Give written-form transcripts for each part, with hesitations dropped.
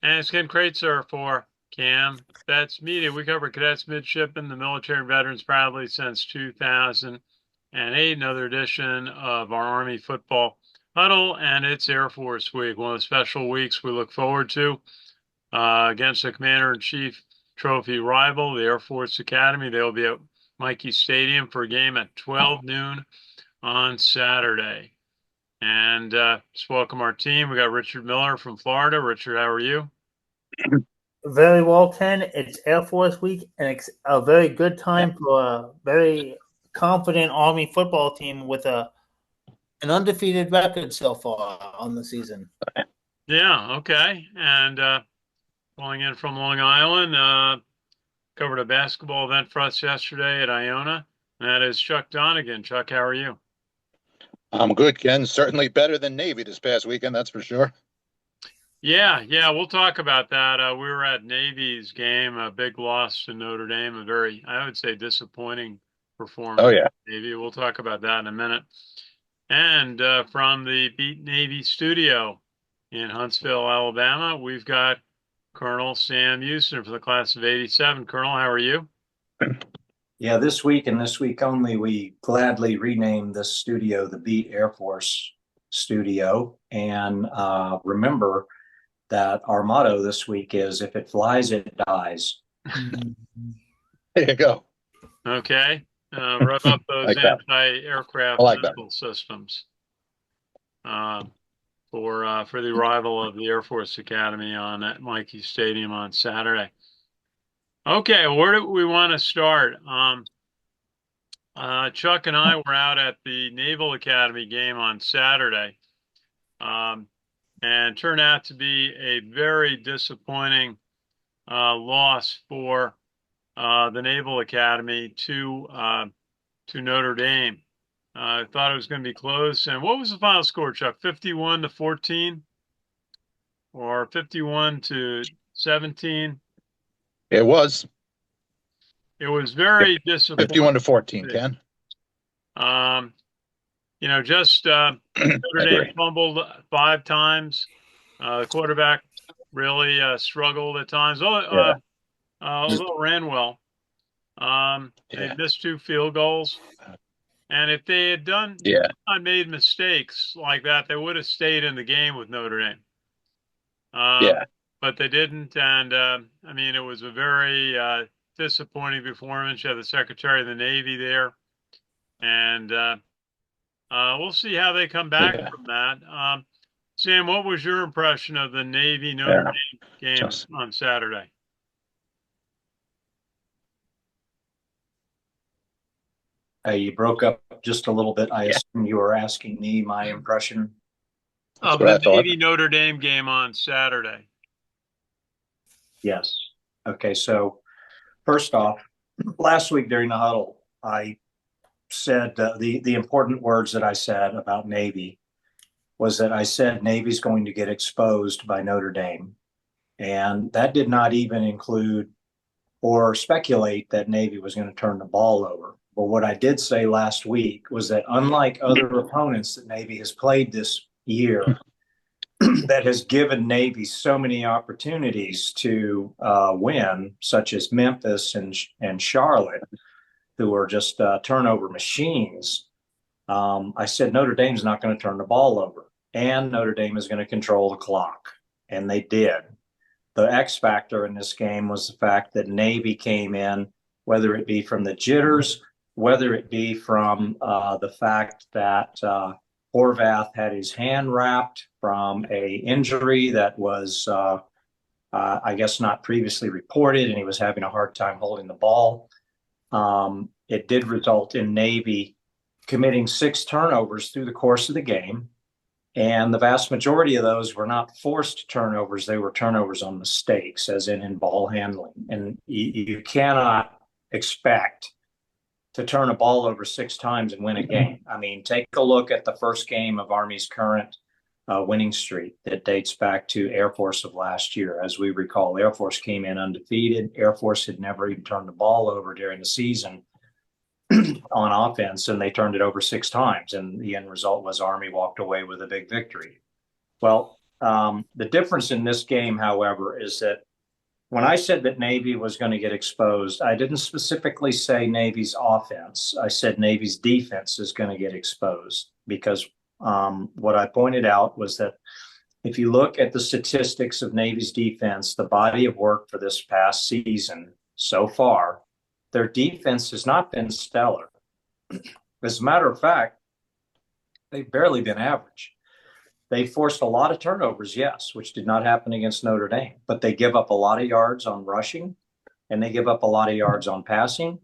And it's Ken Kreitzer for Cam Vets Media. We cover cadets, midshipmen, the military and veterans proudly since 2008. Another edition of our Army football huddle, and it's Air Force Week, one of the special weeks we look forward to against the Commander-in-Chief Trophy rival, the Air Force Academy. They'll be at Mikey Stadium for a game at 12 noon on Saturday. And just welcome our team. We got Richard Miller from Florida. Richard, how are you? Very well, Ken. It's Air Force Week, and it's a very good time for a very confident Army football team with an undefeated record so far on the season. Yeah, okay. And calling in from Long Island, covered a basketball event for us yesterday at Iona. And that is Chuck Donegan. Chuck, how are you? I'm good, Ken. Certainly better than Navy this past weekend, that's for sure. Yeah, we'll talk about that. We were at Navy's game, a big loss to Notre Dame, a very, I would say, disappointing Oh, performance. yeah. Navy. We'll talk about that in a minute. And from the Beat Navy studio in Huntsville, Alabama, we've got Colonel Sam Houston for the class of 87. Colonel, how are you? Yeah, this week and this week only, we gladly renamed this studio the Beat Air Force Studio. And remember that our motto this week is if it flies, it dies. There you go. Okay. Rev up those Like that. anti-aircraft I like that. missile systems for the arrival of the Air Force Academy on at Mikey Stadium on Saturday. Okay, where do we want to start? Chuck and I were out at the Naval Academy game on Saturday, and turned out to be a very disappointing loss for the Naval Academy to Notre Dame. I thought it was going to be close. And what was the final score, Chuck? 51-14 or 51-17? It was It was very disappointing. 51-14, Ken. Just Notre Dame fumbled 5 times. The quarterback really struggled at times. Although ran well. They missed 2 field goals. And if they had not made mistakes like that, they would have stayed in the game with Notre Dame. But they didn't. And it was a very disappointing performance. You had the Secretary of the Navy there. And we'll see how they come back from that. Sam, what was your impression of the Navy Notre Dame game on Saturday? You broke up just a little bit. I assume you were asking me my impression of the Navy Notre Dame game on Saturday. Yes. Okay, so first off, last week during the huddle, I said the important words that I said about Navy was that I said Navy's going to get exposed by Notre Dame. And that did not even include or speculate that Navy was going to turn the ball over. But what I did say last week was that unlike other opponents that Navy has played this year, that has given Navy so many opportunities to win, such as Memphis and Charlotte, who are just turnover machines. I said Notre Dame's not going to turn the ball over, and Notre Dame is going to control the clock, and they did. The X factor in this game was the fact that Navy came in, whether it be from the jitters, whether it be from the fact that Horvath had his hand wrapped from a injury that was, I guess, not previously reported, and he was having a hard time holding the ball. It did result in Navy committing 6 turnovers through the course of the game. And the vast majority of those were not forced turnovers. They were turnovers on mistakes, as in ball handling. And you cannot expect to turn a ball over 6 times and win a game. I mean, take a look at the first game of Army's current winning streak that dates back to Air Force of last year. As we recall, Air Force came in undefeated. Air Force had never even turned the ball over during the season on offense, and they turned it over 6 times. And the end result was Army walked away with a big victory. Well, The difference in this game, however, is that when I said that Navy was going to get exposed, I didn't specifically say Navy's offense. I said Navy's defense is going to get exposed because what I pointed out was that if you look at the statistics of Navy's defense, the body of work for this past season so far, their defense has not been stellar. As a matter of fact, they've barely been average. They forced a lot of turnovers, yes, which did not happen against Notre Dame, but they give up a lot of yards on rushing, and they give up a lot of yards on passing,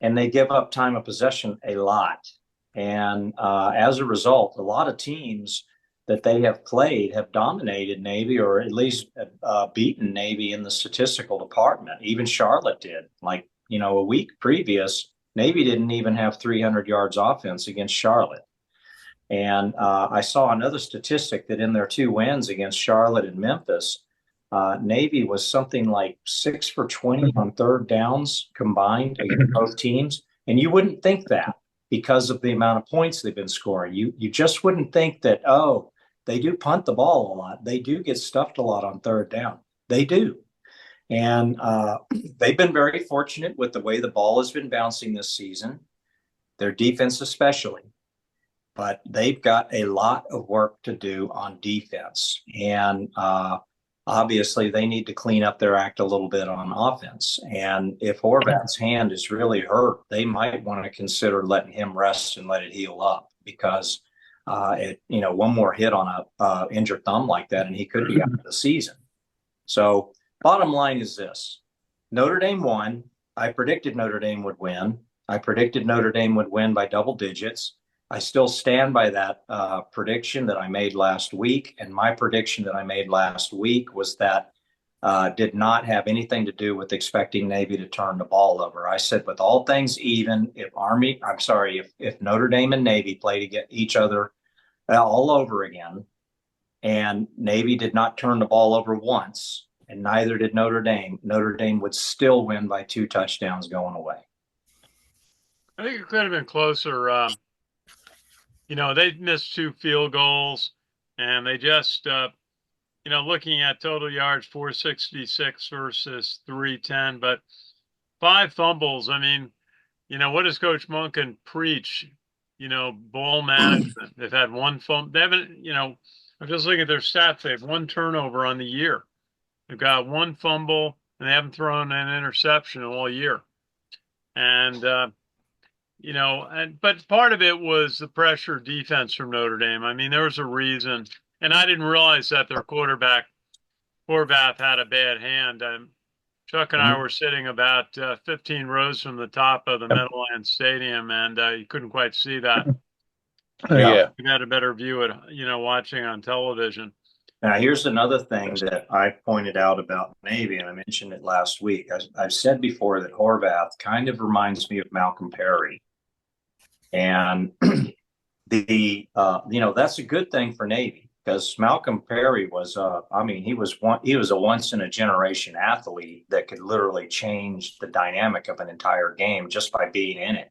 and they give up time of possession a lot. And as a result, a lot of teams that they have played have dominated Navy, or at least beaten Navy in the statistical department. Even Charlotte did. Like, a week previous, Navy didn't even have 300 yards offense against Charlotte. And I saw another statistic that in their 2 wins against Charlotte and Memphis, Navy was something like 6 for 20 on third downs combined against both teams. And you wouldn't think that because of the amount of points they've been scoring. You just wouldn't think that, oh, they do punt the ball a lot. They do get stuffed a lot on third down. They do. And they've been very fortunate with the way the ball has been bouncing this season, their defense especially. But they've got a lot of work to do on defense. And obviously, they need to clean up their act a little bit on offense. And if Horvath's hand is really hurt, they might want to consider letting him rest and let it heal up because, one more hit on a injured thumb like that, and he could be out of the season. So bottom line is this. Notre Dame won. I predicted Notre Dame would win. I predicted Notre Dame would win by double digits. I still stand by that prediction that I made last week. And my prediction that I made last week was that did not have anything to do with expecting Navy to turn the ball over. I said, with all things even, if Notre Dame and Navy play to get each other all over again, and Navy did not turn the ball over once, and neither did Notre Dame would still win by 2 touchdowns going away. I think it could have been closer. They missed 2 field goals, and they just, looking at total yards, 466 versus 310, but 5 fumbles. I mean, what does Coach Monken preach? Ball management. They've had 1 fumble. They haven't, I'm just looking at their stats. They have 1 turnover on the year. They've got 1 fumble, and they haven't thrown an interception all year. And, but part of it was the pressure defense from Notre Dame. I mean, there was a reason, and I didn't realize that their quarterback, Horvath, had a bad hand. Chuck and I were sitting about 15 rows from the top of the Meadowlands Stadium, and you couldn't quite see that. Yeah. We had a better view at, watching on television. Now, here's another thing that I pointed out about Navy, and I mentioned it last week. I've said before that Horvath kind of reminds me of Malcolm Perry. And that's a good thing for Navy because Malcolm Perry was, he was a once in a generation athlete that could literally change the dynamic of an entire game just by being in it.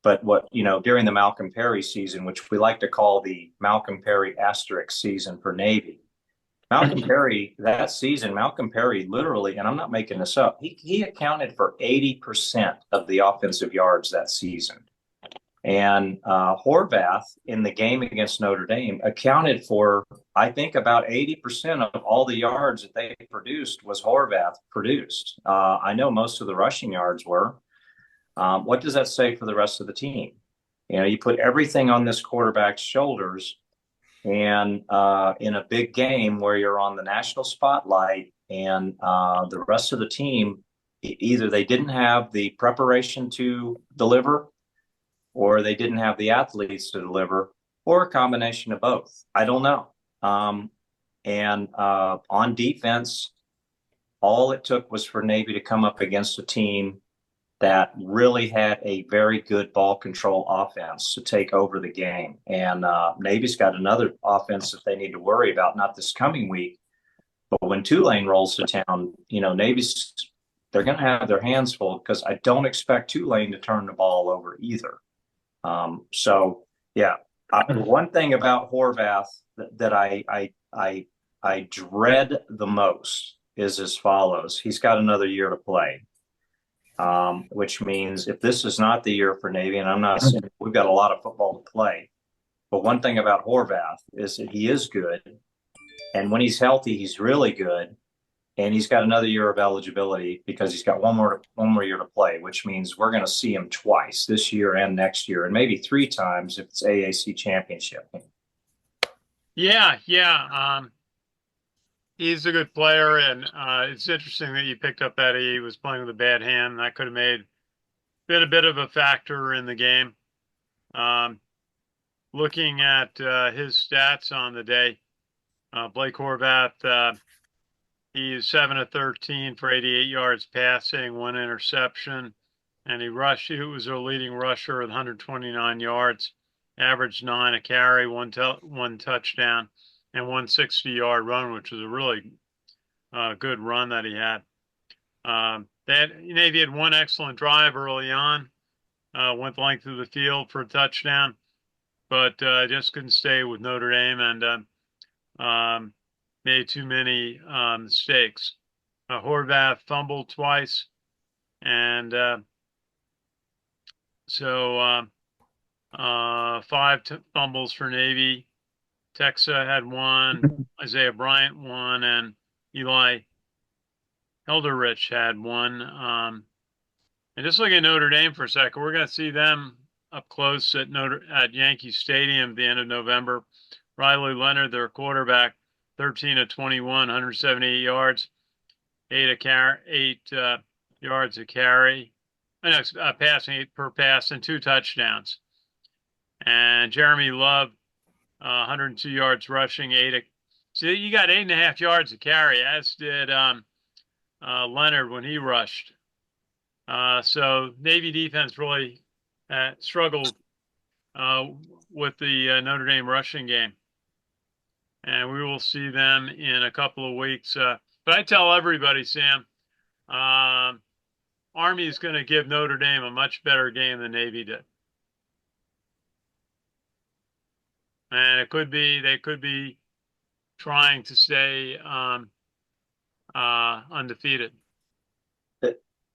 But during the Malcolm Perry season, which we like to call the Malcolm Perry asterisk season for Navy, Malcolm Perry literally, and I'm not making this up, he accounted for 80% of the offensive yards that season. And Horvath in the game against Notre Dame accounted for, I think, about 80% of all the yards that they produced was Horvath produced. I know most of the rushing yards were. What does that say for the rest of the team? You put everything on this quarterback's shoulders, and in a big game where you're on the national spotlight, and the rest of the team, either they didn't have the preparation to deliver, or they didn't have the athletes to deliver, or a combination of both. I don't know. And on defense, all it took was for Navy to come up against a team that really had a very good ball control offense to take over the game. And Navy's got another offense that they need to worry about, not this coming week, but when Tulane rolls to town, they're going to have their hands full because I don't expect Tulane to turn the ball over either. One thing about Horvath that I dread the most is as follows. He's got another year to play, which means if this is not the year for Navy, and I'm not saying we've got a lot of football to play, but one thing about Horvath is that he is good. And when he's healthy, he's really good. And he's got another year of eligibility because he's got one more year to play, which means we're going to see him twice this year and next year, and maybe 3 times if it's AAC championship. Yeah. He's a good player, and it's interesting that you picked up that he was playing with a bad hand. That could have been a bit of a factor in the game. Looking at his stats on the day, Blake Horvath, he is 7 of 13 for 88 yards passing, 1 interception, and he was their leading rusher with 129 yards, averaged 9 a carry, one touchdown, and 160-yard run, which was a really good run that he had. Navy had one excellent drive early on, went the length of the field for a touchdown, but just couldn't stay with Notre Dame and made too many mistakes. Horvath fumbled twice, and so 5 fumbles for Navy. Texa had 1, Isaiah Bryant 1, and Eli Helderrich had 1. And just look at Notre Dame for a second. We're going to see them up close at Yankee Stadium at the end of November. Riley Leonard, their quarterback, 13 of 21, 178 yards, 8 yards a carry. Passing 8 per pass and 2 touchdowns. And Jeremy Love, 102 yards rushing, 8. So you got 8.5 yards a carry, as did Leonard when he rushed. So Navy defense really struggled with the Notre Dame rushing game. And we will see them in a couple of weeks. But I tell everybody, Sam, Army is going to give Notre Dame a much better game than Navy did. And they could be trying to stay undefeated.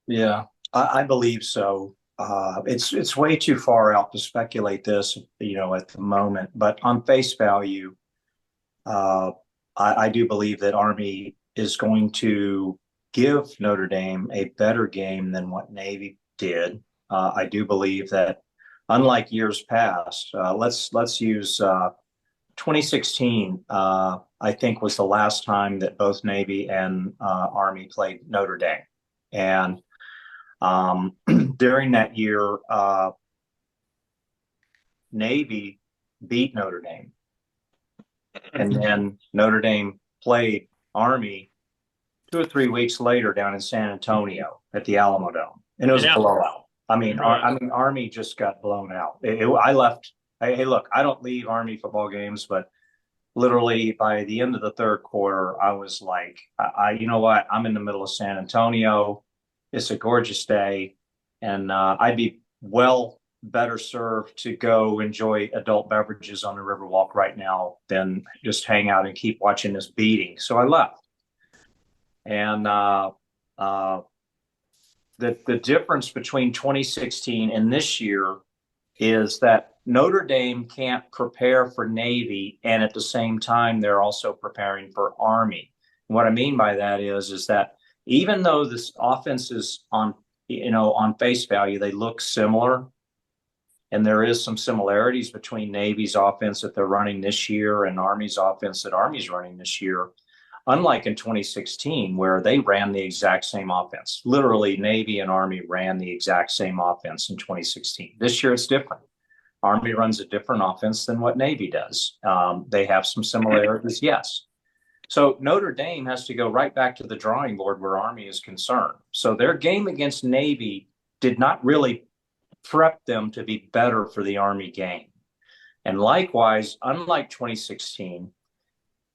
Yeah, I believe so. It's way too far out to speculate this, at the moment. But on face value, I do believe that Army is going to give Notre Dame a better game than what Navy did. I do believe that, unlike years past, let's use 2016. I think was the last time that both Navy and Army played Notre Dame, and during that year, Navy beat Notre Dame, and then Notre Dame played Army 2 or 3 weeks later down in San Antonio at the Alamo Dome, and it was a blowout. I mean, Army just got blown out. I left. Hey, look, I don't leave Army football games, but literally by the end of the third quarter, I was like, you know what? I'm in the middle of San Antonio. It's a gorgeous day, and I'd be better served to go enjoy adult beverages on the Riverwalk right now than just hang out and keep watching this beating. So I left. And the difference between 2016 and this year is that Notre Dame can't prepare for Navy, and at the same time, they're also preparing for Army. And what I mean by that is that even though this offense is on face value, they look similar, and there is some similarities between Navy's offense that they're running this year and Army's offense that Army's running this year. Unlike in 2016, where they ran the exact same offense. Literally, Navy and Army ran the exact same offense in 2016. This year, it's different. Army runs a different offense than what Navy does. They have some similarities, yes. So Notre Dame has to go right back to the drawing board where Army is concerned. So their game against Navy did not really prep them to be better for the Army game. And likewise, unlike 2016,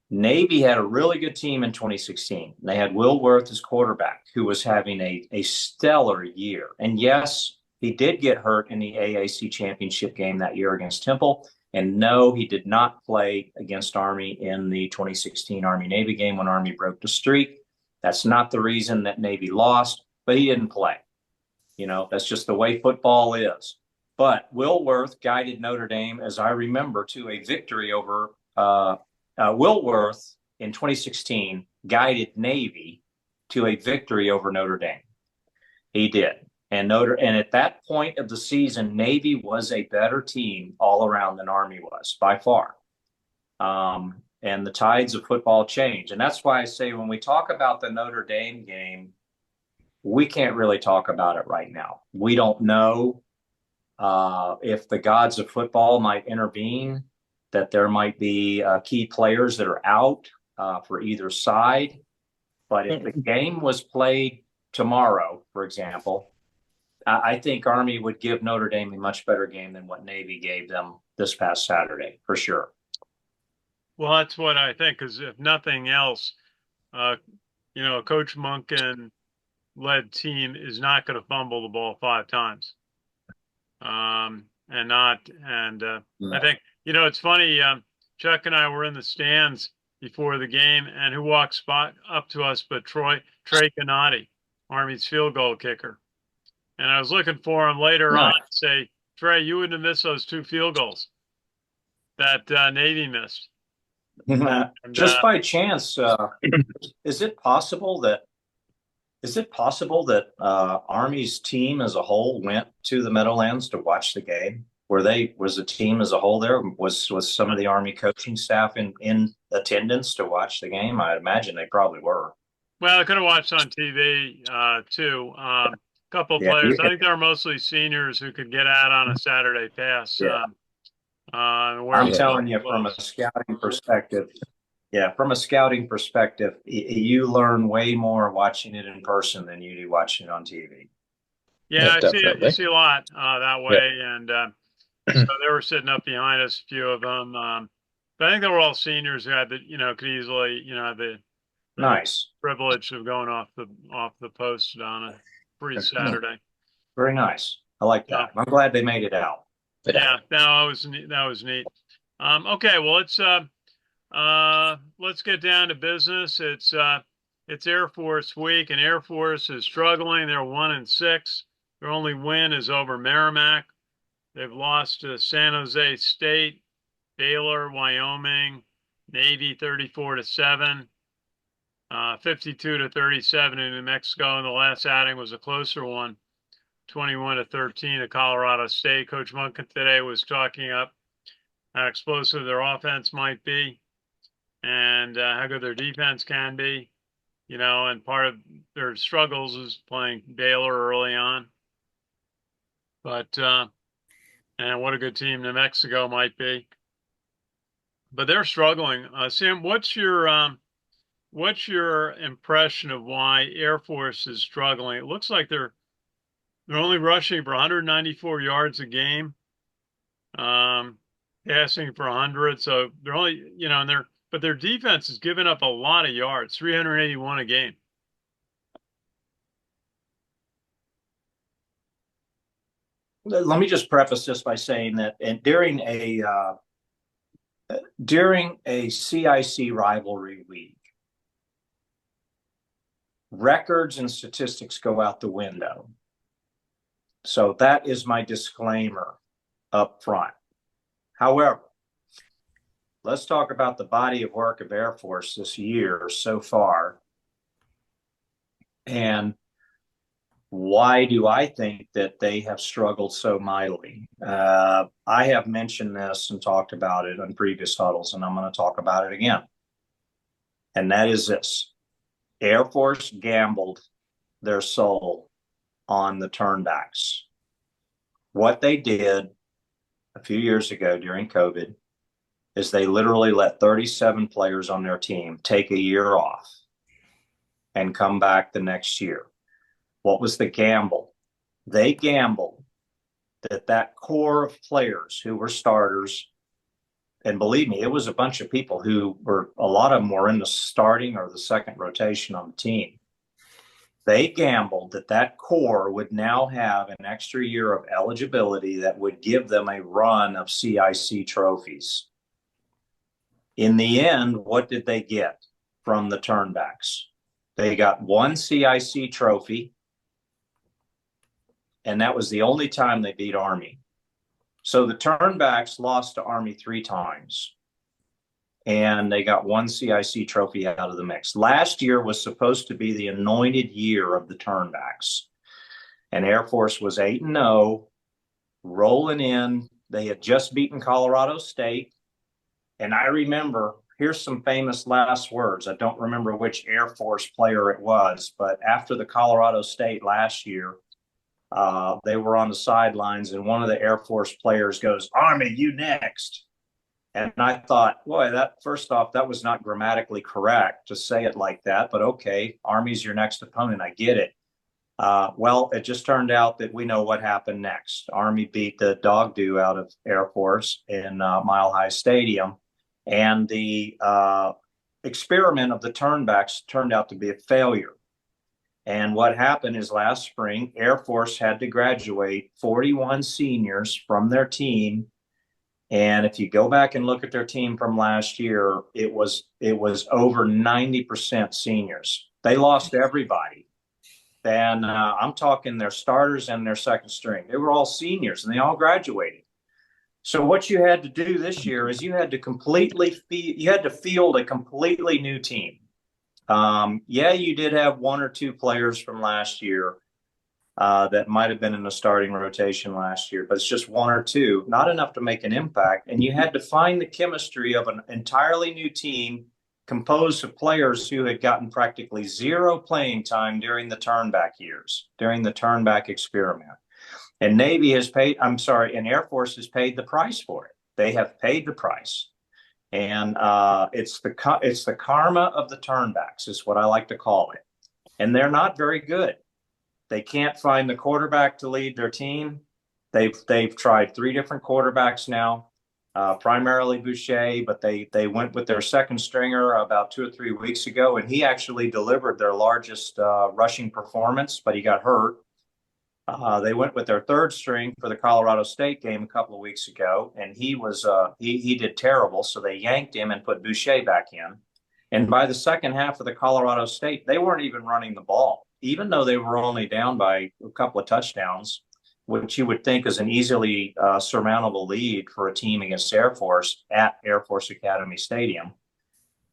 Navy had a really good team in 2016. They had Will Worth as quarterback, who was having a stellar year. And yes, he did get hurt in the AAC championship game that year against Temple. And no, he did not play against Army in the 2016 Army-Navy game when Army broke the streak. That's not the reason that Navy lost, but he didn't play. That's just the way football is. But Will Worth guided Notre Dame, as I remember, to a victory over Will Worth in 2016 guided Navy to a victory over Notre Dame. He did. And at that point of the season, Navy was a better team all around than Army was by far. And the tides of football change. And that's why I say when we talk about the Notre Dame game, we can't really talk about it right now. We don't know if the gods of football might intervene, that there might be key players that are out for either side. But if the game was played tomorrow, for example, I think Army would give Notre Dame a much better game than what Navy gave them this past Saturday, for sure. Well, that's what I think, because if nothing else, a Coach Monken-led team is not going to fumble the ball 5 times. I think, it's funny, Chuck and I were in the stands before the game, and who walked up to us but Trey Canati, Army's field goal kicker. And I was looking for him later on to say, Trey, you wouldn't have missed those 2 field goals that Navy missed. Just by chance, is it possible that Army's team as a whole went to the Meadowlands to watch the game? Was the team as a whole there? Was some of the Army coaching staff in attendance to watch the game? I imagine they probably were. Well, I could have watched on TV too. Couple of players. I think they were mostly seniors who could get out on a Saturday pass. Yeah. I'm telling you, from a scouting perspective, you learn way more watching it in person than you do watching it on TV. Yeah, I see it. You see a lot that way, and so they were sitting up behind us, a few of them. But I think they were all seniors who had could easily, have the nice privilege of going off the post on a free Saturday. Very nice. I like that. Yeah. I'm glad they made it out. Yeah, that was neat. Okay, well let's get down to business. It's Air Force week, and Air Force is struggling. They're 1-6. Their only win is over Merrimack. They've lost to San Jose State, Baylor, Wyoming, Navy 34-7. 52-37 in New Mexico, and the last outing was a closer one, 21-13 at Colorado State. Coach Monken today was talking up how explosive their offense might be and how good their defense can be, and part of their struggles is playing Baylor early on. But, and what a good team New Mexico might be. But they're struggling. Sam, what's your impression of why Air Force is struggling? It looks like they're only rushing for 194 yards a game, passing for 100. So they're only, but their defense has given up a lot of yards, 381 a game. Let me just preface this by saying that during a CIC rivalry week, records and statistics go out the window. So that is my disclaimer up front. However, let's talk about the body of work of Air Force this year so far. And why do I think that they have struggled so mightily? I have mentioned this and talked about it on previous huddles, and I'm going to talk about it again. And that is this. Air Force gambled their soul on the turnbacks. What they did a few years ago during COVID is they literally let 37 players on their team take a year off and come back the next year. What was the gamble? They gambled that core of players who were starters, and believe me, it was a bunch of people who a lot of them were in the starting or the second rotation on the team. They gambled that that core would now have an extra year of eligibility that would give them a run of CIC trophies. In the end, what did they get from the Turnbacks? They got one CIC trophy, and that was the only time they beat Army. So the Turnbacks lost to Army 3 times, and they got one CIC trophy out of the mix. Last year was supposed to be the anointed year of the Turnbacks, and Air Force was 8-0, rolling in. They had just beaten Colorado State, and I remember, here's some famous last words. I don't remember which Air Force player it was, but after the Colorado State last year, they were on the sidelines, and one of the Air Force players goes, "Army, you next." And I thought, boy, that first off, that was not grammatically correct to say it like that, but okay, Army's your next opponent. I get it. Well, it just turned out that we know what happened next. Army beat the dog do out of Air Force in Mile High Stadium, and the experiment of the Turnbacks turned out to be a failure. And what happened is last spring, Air Force had to graduate 41 seniors from their team. And if you go back and look at their team from last year, it was over 90% seniors. They lost everybody. And I'm talking their starters and their second string. They were all seniors, and they all graduated. So what you had to do this year is you had to field a completely new team. Yeah, you did have one or two players from last year that might have been in the starting rotation last year, but it's just one or two, not enough to make an impact. And you had to find the chemistry of an entirely new team composed of players who had gotten practically zero playing time during the Turnback years, during the Turnback experiment. And and Air Force has paid the price for it. They have paid the price. And it's the karma of the Turnbacks is what I like to call it. And they're not very good. They can't find the quarterback to lead their team. They've tried 3 different quarterbacks now, primarily Boucher, but they went with their second stringer about 2 or 3 weeks ago, and he actually delivered their largest rushing performance, but he got hurt. They went with their third string for the Colorado State game a couple of weeks ago, and he did terrible. So they yanked him and put Boucher back in. And by the second half of the Colorado State, they weren't even running the ball, even though they were only down by a couple of touchdowns, which you would think is an easily surmountable lead for a team against Air Force at Air Force Academy Stadium.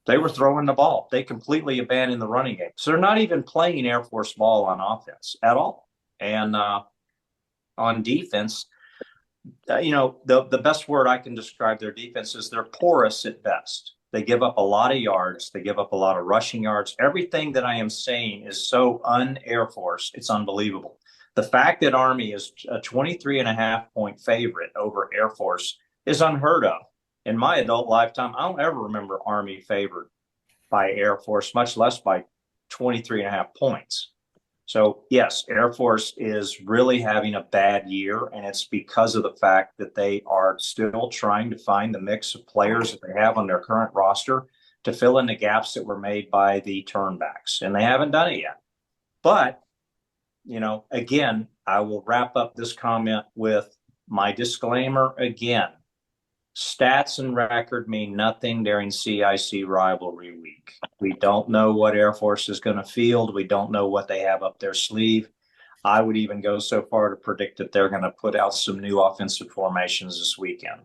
They were throwing the ball. They completely abandoned the running game. So they're not even playing Air Force ball on offense at all. And on defense, the best word I can describe their defense is they're porous at best. They give up a lot of yards. They give up a lot of rushing yards. Everything that I am saying is so un-Air Force. It's unbelievable. The fact that Army is a 23.5-point favorite over Air Force is unheard of. In my adult lifetime, I don't ever remember Army favored by Air Force, much less by 23.5 points. So, yes, Air Force is really having a bad year, and it's because of the fact that they are still trying to find the mix of players that they have on their current roster to fill in the gaps that were made by the Turnbacks, and they haven't done it yet. But, again, I will wrap up this comment with my disclaimer again. Stats and record mean nothing during CIC rivalry week. We don't know what Air Force is going to field. We don't know what they have up their sleeve. I would even go so far to predict that they're going to put out some new offensive formations this weekend.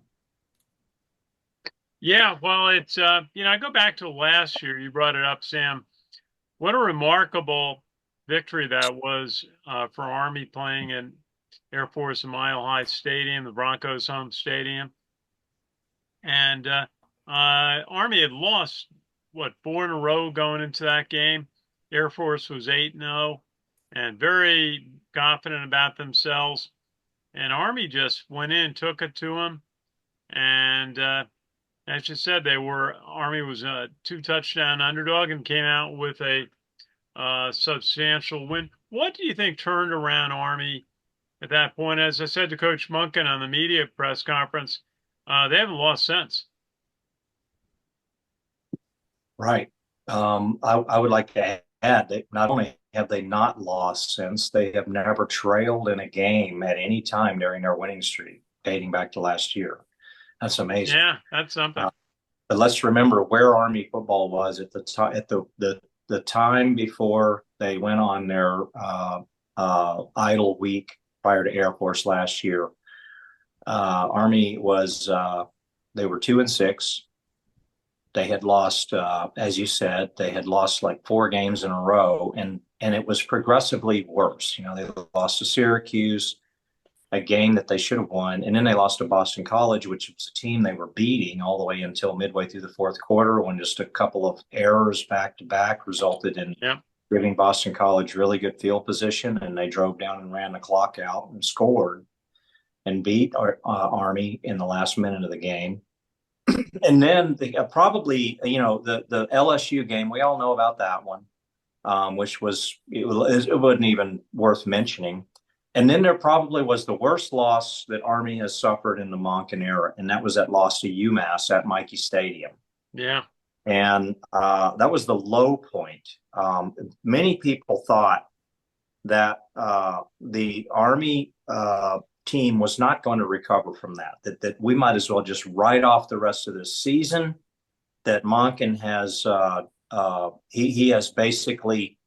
Yeah, well, it's, I go back to last year. You brought it up, Sam. What a remarkable victory that was for Army playing in Air Force Mile High Stadium, the Broncos' home stadium. And Army had lost, 4 in a row going into that game. Air Force was 8-0 and very confident about themselves. And Army just went in, took it to them. And as you said, Army was a 2-touchdown underdog and came out with a substantial win. What do you think turned around Army at that point? As I said to Coach Munkin on the media press conference, they haven't lost since. Right. I would like to add that not only have they not lost since. They have never trailed in a game at any time during their winning streak, dating back to last year. That's amazing. Yeah, that's something. But let's remember where Army football was at the time, at the time before they went on their idle week prior to Air Force last year. Army was they were 2-6. They had lost, as you said, they had lost like 4 games in a row, and it was progressively worse. You know, they lost to Syracuse, a game that they should have won, and then they lost to Boston College, which was a team they were beating all the way until midway through the fourth quarter, when just a couple of errors back to back resulted in giving Boston College really good field position, and they drove down and ran the clock out and scored and beat Army in the last minute of the game. And then probably, you know, the LSU game, we all know about that one, which it wasn't even worth mentioning. And then there probably was the worst loss that Army has suffered in the Monken era, and that was that loss to UMass at Michie Stadium. Yeah. And that was the low point. Many people thought that the Army team was not going to recover from that we might as well just write off the rest of this season, that Monken has he has basically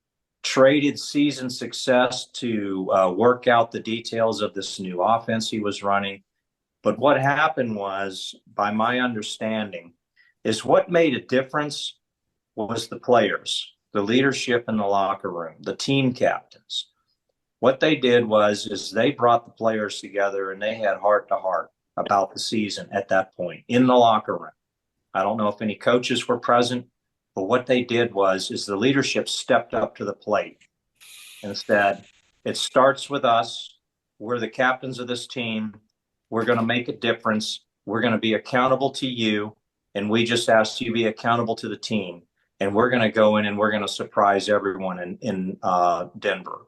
traded season success to work out the details of this new offense he was running. But what happened was, by my understanding, is what made a difference was the players, the leadership in the locker room, the team captains. What they did is they brought the players together, and they had heart to heart about the season at that point in the locker room. I don't know if any coaches were present, but what they did is the leadership stepped up to the plate and said, it starts with us. We're the captains of this team. We're going to make a difference. We're going to be accountable to you. And we just asked you to be accountable to the team. And we're going to go in and we're going to surprise everyone in Denver.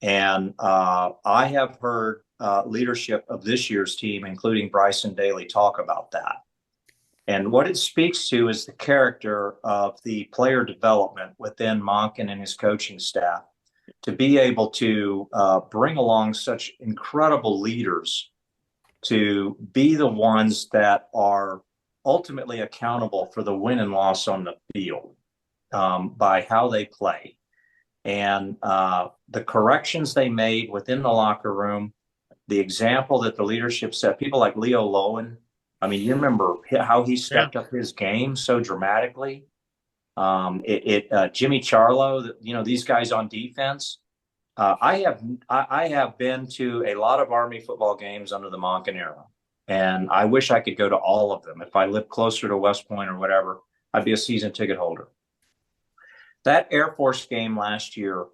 And I have heard leadership of this year's team, including Bryson Daly, talk about that. And what it speaks to is the character of the player development within Monken and his coaching staff to be able to bring along such incredible leaders to be the ones that are ultimately accountable for the win and loss on the field by how they play. And the corrections they made within the locker room, the example that the leadership set, people like Leo Lowen. I mean, you remember how he stepped up his game so dramatically. Jimmy Charlo, you know, these guys on defense. I have been to a lot of Army football games under the Monken era, and I wish I could go to all of them. If I lived closer to West Point or whatever, I'd be a season ticket holder. That Air Force game last year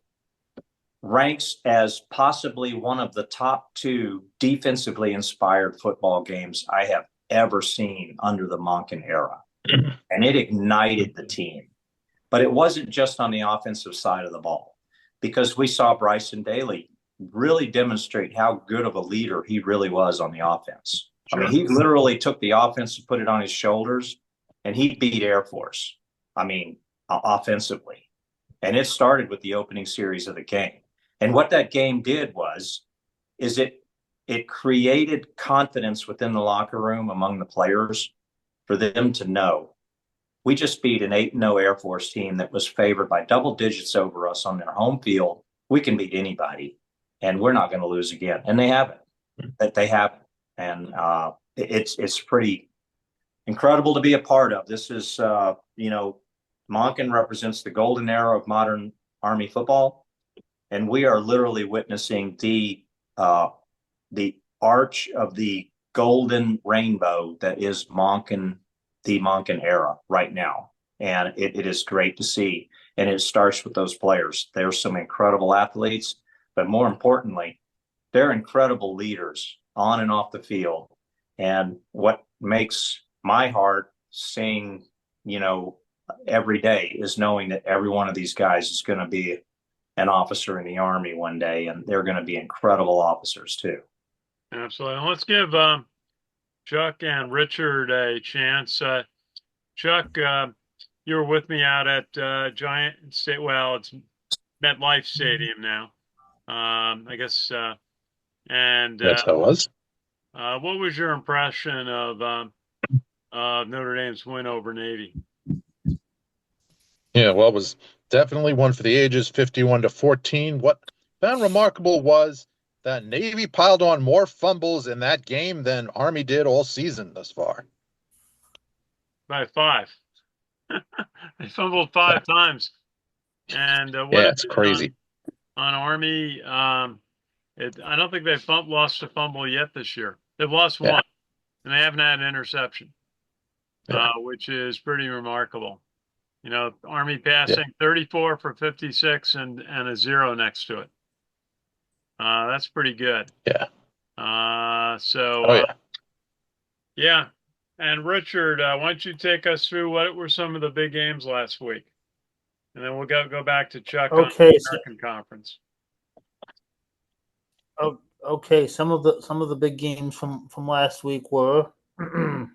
ranks as possibly one of the top 2 defensively inspired football games I have ever seen under the Monken era. And it ignited the team. But it wasn't just on the offensive side of the ball, because we saw Bryson Daly really demonstrate how good of a leader he really was on the offense. Sure. I mean, he literally took the offense and put it on his shoulders, and he beat Air Force. I mean, offensively. And it started with the opening series of the game. And what that game did is it created confidence within the locker room among the players for them to know, we just beat an 8-0 Air Force team that was favored by double digits over us on their home field. We can beat anybody, and we're not going to lose again. And they haven't. They haven't. And it's pretty incredible to be a part of. This is, you know, Monken represents the golden era of modern Army football, and we are literally witnessing the arch of the golden rainbow that is Monken, the Monken era right now. And it is great to see. And it starts with those players. There's some incredible athletes, but more importantly, they're incredible leaders on and off the field. And what makes my heart sing, you know, every day is knowing that every one of these guys is going to be an officer in the Army one day, and they're going to be incredible officers too. Absolutely. Let's give Chuck and Richard a chance. Chuck, you were with me out at Giant State. Well, it's MetLife Stadium now. I guess. And That's how it was. what was your impression of Notre Dame's win over Navy? Yeah, well, it was definitely one for the ages, 51-14. What found remarkable was that Navy piled on more fumbles in that game than Army did all season thus far. By 5. They fumbled 5 times. And what Yeah, is it's it crazy. on Army? I don't think they've lost a fumble yet this year. They've lost Yeah, one, and they haven't had an interception, yeah, which is pretty remarkable. You know, Army yeah, passing 34 for 56 and a 0 next to it. That's pretty good. yeah. So Oh, yeah. yeah. And Richard, why don't you take us through what were some of the big games last week, and then we'll go back to Chuck on Okay, the so American Conference. okay, some of the big games from last week were. Yes,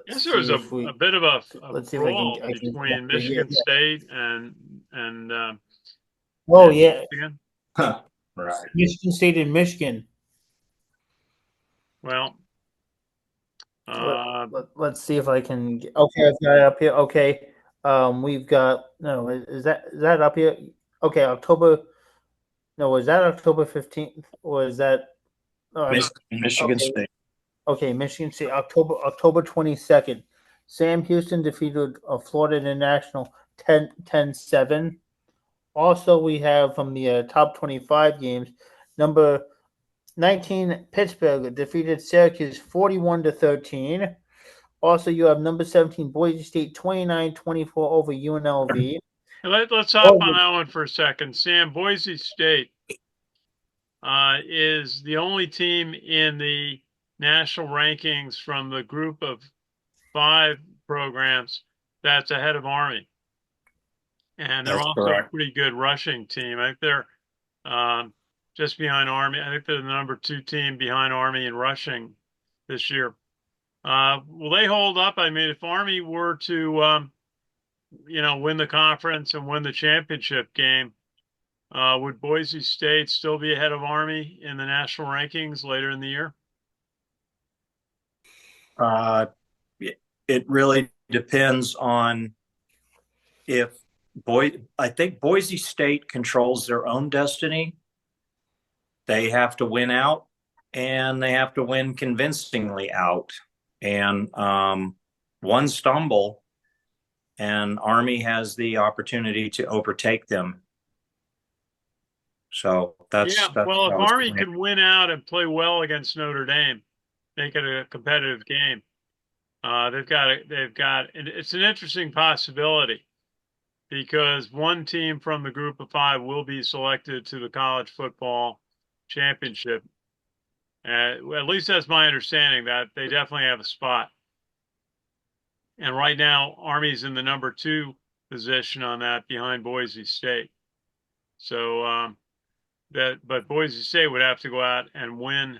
Let's there was see if a we bit of a let's see if brawl I can come up between with it. Michigan State and Oh yeah, Michigan. Right. Michigan State and Michigan. Well, Let, uh, let's see if I can. Okay, I've got it up here. Okay, we've got no. Is that up here? Okay, October. No, is that October 15th or is that? Michigan Okay, State. okay, Michigan State, October 22nd. Sam Houston defeated Florida International 10-7. Also, we have from the top 25 games, number 19 Pittsburgh defeated Syracuse 41-13. Also, you have number 17 Boise State 29-24 over UNLV. let's hop on that one for a second. Sam, Boise State is the only team in the national rankings from the group of 5 programs that's ahead of Army. And they're That's also a correct. pretty good rushing team. I think they're just behind Army. I think they're the number 2 team behind Army in rushing this year. Will they hold up? I mean, if Army were to, win the conference and win the championship game, would Boise State still be ahead of Army in the national rankings later in the year? Uh, it really depends on if I think Boise State controls their own destiny. They have to win out, and they have to win convincingly out. And one stumble, and Army has the opportunity to overtake them. So Yeah. that's Well, what if I was Army playing. can win out and play well against Notre Dame, make it a competitive game, it's an interesting possibility because one team from the group of 5 will be selected to the college football championship. At least that's my understanding that they definitely have a spot. And right now, Army's in the number 2 position on that behind Boise State. So but Boise State would have to go out and win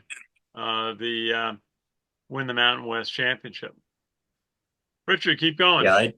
win the Mountain West championship. Richard, keep going. Yeah,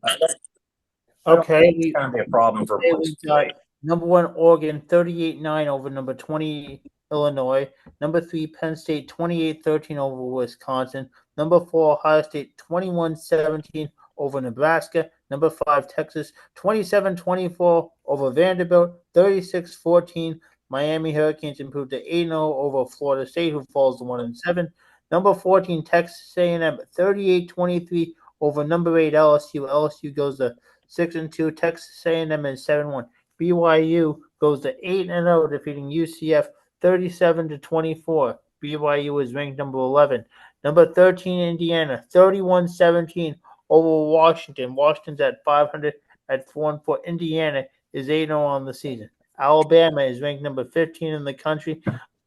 Okay, it's going to be a problem for okay, Boise we've got State. number 1 Oregon 38-9 over number 20 Illinois. Number 3 Penn State 28-13 over Wisconsin. Number 4 Ohio State 21-17 over Nebraska. Number 5 Texas 27-24 over Vanderbilt. 36-14 Miami Hurricanes improved to 8-0 over Florida State, who falls to 1-7. Number 14 Texas A&M 38-23 over number 8 LSU. LSU goes to 6-2. Texas A&M is 7-1. BYU goes to 8-0, defeating UCF 37-24. BYU is ranked number 11. Number 13 Indiana 31-17 over Washington. Washington's at 500 at 4-4. Indiana is 8-0 on the season. Alabama is ranked number 15 in the country,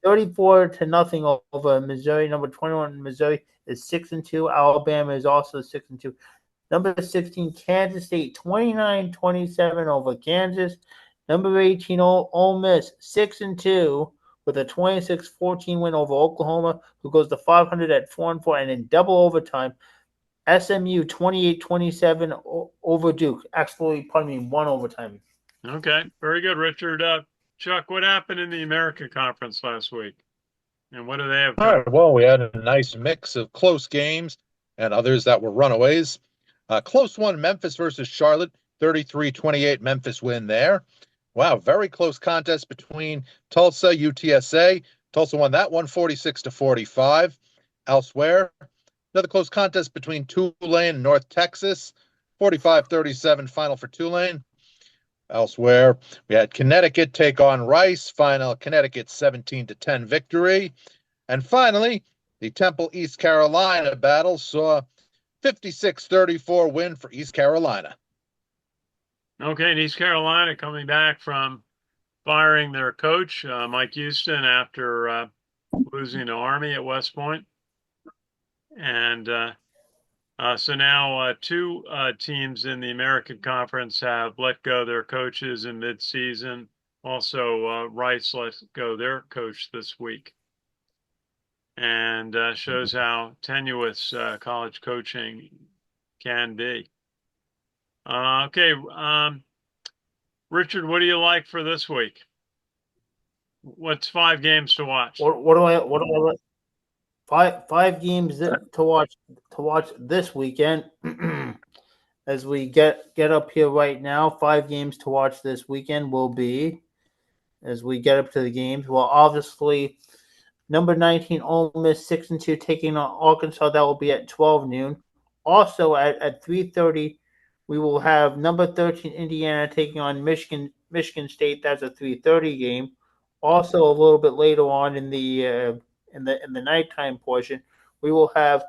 34-0 over Missouri. Number 21 Missouri is 6-2. Alabama is also 6-2. Number 16, Kansas State, 29-27 over Kansas. Number 18, Ole Miss, 6-2 with a 26-14 win over Oklahoma, who goes to 500 at 4-4 and in double overtime. SMU, 28-27 over Duke. Actually, pardon me, one overtime. Okay, very good, Richard. Chuck, what happened in the American Conference last week, and what do they have All coming? right. Well, we had a nice mix of close games and others that were runaways. Close one, Memphis versus Charlotte, 33-28 Memphis win there. Wow, very close contest between Tulsa, UTSA. Tulsa won that one 46-45. Elsewhere, another close contest between Tulane and North Texas, 45-37 final for Tulane. Elsewhere, we had Connecticut take on Rice, final Connecticut 17-10 victory. And finally, the Temple East Carolina battle saw 56-34 win for East Carolina. Okay, and East Carolina coming back from firing their coach, Mike Houston, after losing to Army at West Point. And so now two teams in the American Conference have let go their coaches in midseason. Also, Rice let go their coach this week, and shows how tenuous college coaching can be. Okay, Richard, what do you like for this week? What's 5 games to watch? What do I like? Five games to watch this weekend. As we get up here right now, 5 games to watch this weekend will be, as we get up to the games. Well, obviously, number 19 Ole Miss 6-2 taking on Arkansas. That will be at 12 noon. Also at 3:30, we will have number 13 Indiana taking on Michigan State. That's a 3:30 game. Also, a little bit later on in the nighttime portion, we will have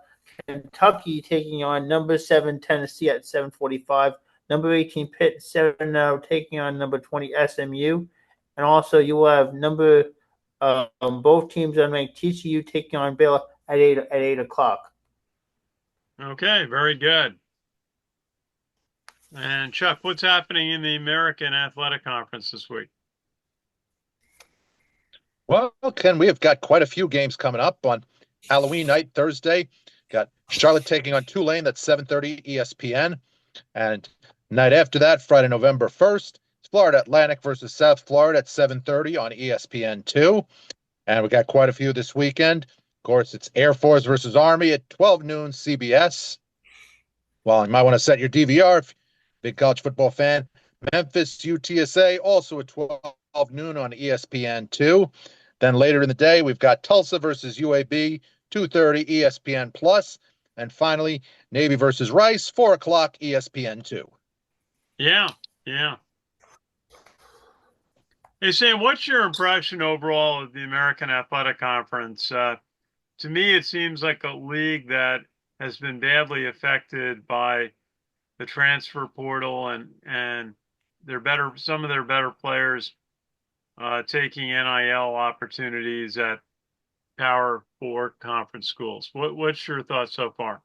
Kentucky taking on number 7 Tennessee at 7:45. Number 18 Pitt 7-0 taking on number 20 SMU, and also you will have both teams unranked TCU taking on Baylor at 8 o'clock. Okay, very good. And Chuck, what's happening in the American Athletic Conference this week? Well, Ken, we have got quite a few games coming up on Halloween night, Thursday. Got Charlotte taking on Tulane, that's 7:30 ESPN. And night after that, Friday, November 1st, it's Florida Atlantic versus South Florida at 7:30 on ESPN2. And we got quite a few this weekend. Of course, it's Air Force versus Army at 12 noon CBS. Well, you might want to set your DVR if you're a big college football fan. Memphis UTSA also at 12 noon on ESPN2. Then later in the day, we've got Tulsa versus UAB, 2:30 ESPN Plus. And finally, Navy versus Rice, 4 o'clock ESPN2. Yeah, yeah. Hey, Sam, what's your impression overall of the American Athletic Conference? To me, it seems like a league that has been badly affected by the transfer portal and some of their better players taking NIL opportunities at Power Four conference schools. What's your thoughts so far?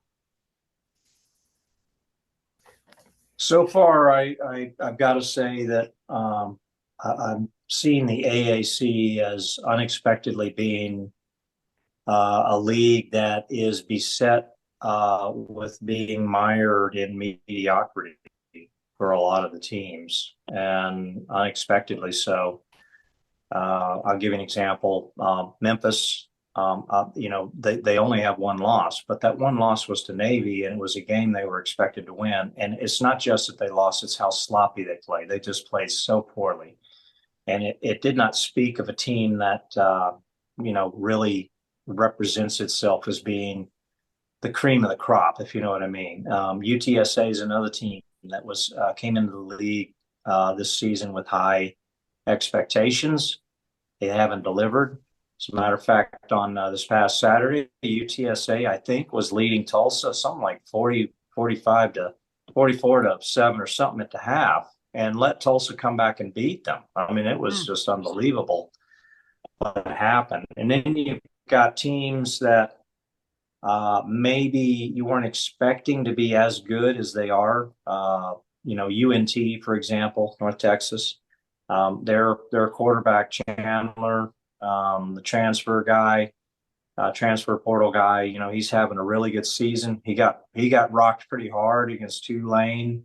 So far, I've got to say that I'm seeing the AAC as unexpectedly being a league that is beset with being mired in mediocrity for a lot of the teams, and unexpectedly so. I'll give you an example. Memphis, they only have one loss, but that one loss was to Navy, and it was a game they were expected to win. And it's not just that they lost, it's how sloppy they played. They just played so poorly. And it did not speak of a team that, really represents itself as being the cream of the crop, if you know what I mean. UTSA is another team that came into the league this season with high expectations. They haven't delivered. As a matter of fact, on this past Saturday, UTSA, I think, was leading Tulsa something like 45 to 44 to 7 or something at the half, and let Tulsa come back and beat them. I mean, it was just unbelievable what happened. And then you've got teams that maybe you weren't expecting to be as good as they are. UNT, for example, North Texas. Their quarterback Chandler, the transfer portal guy, he's having a really good season. He got rocked pretty hard against Tulane,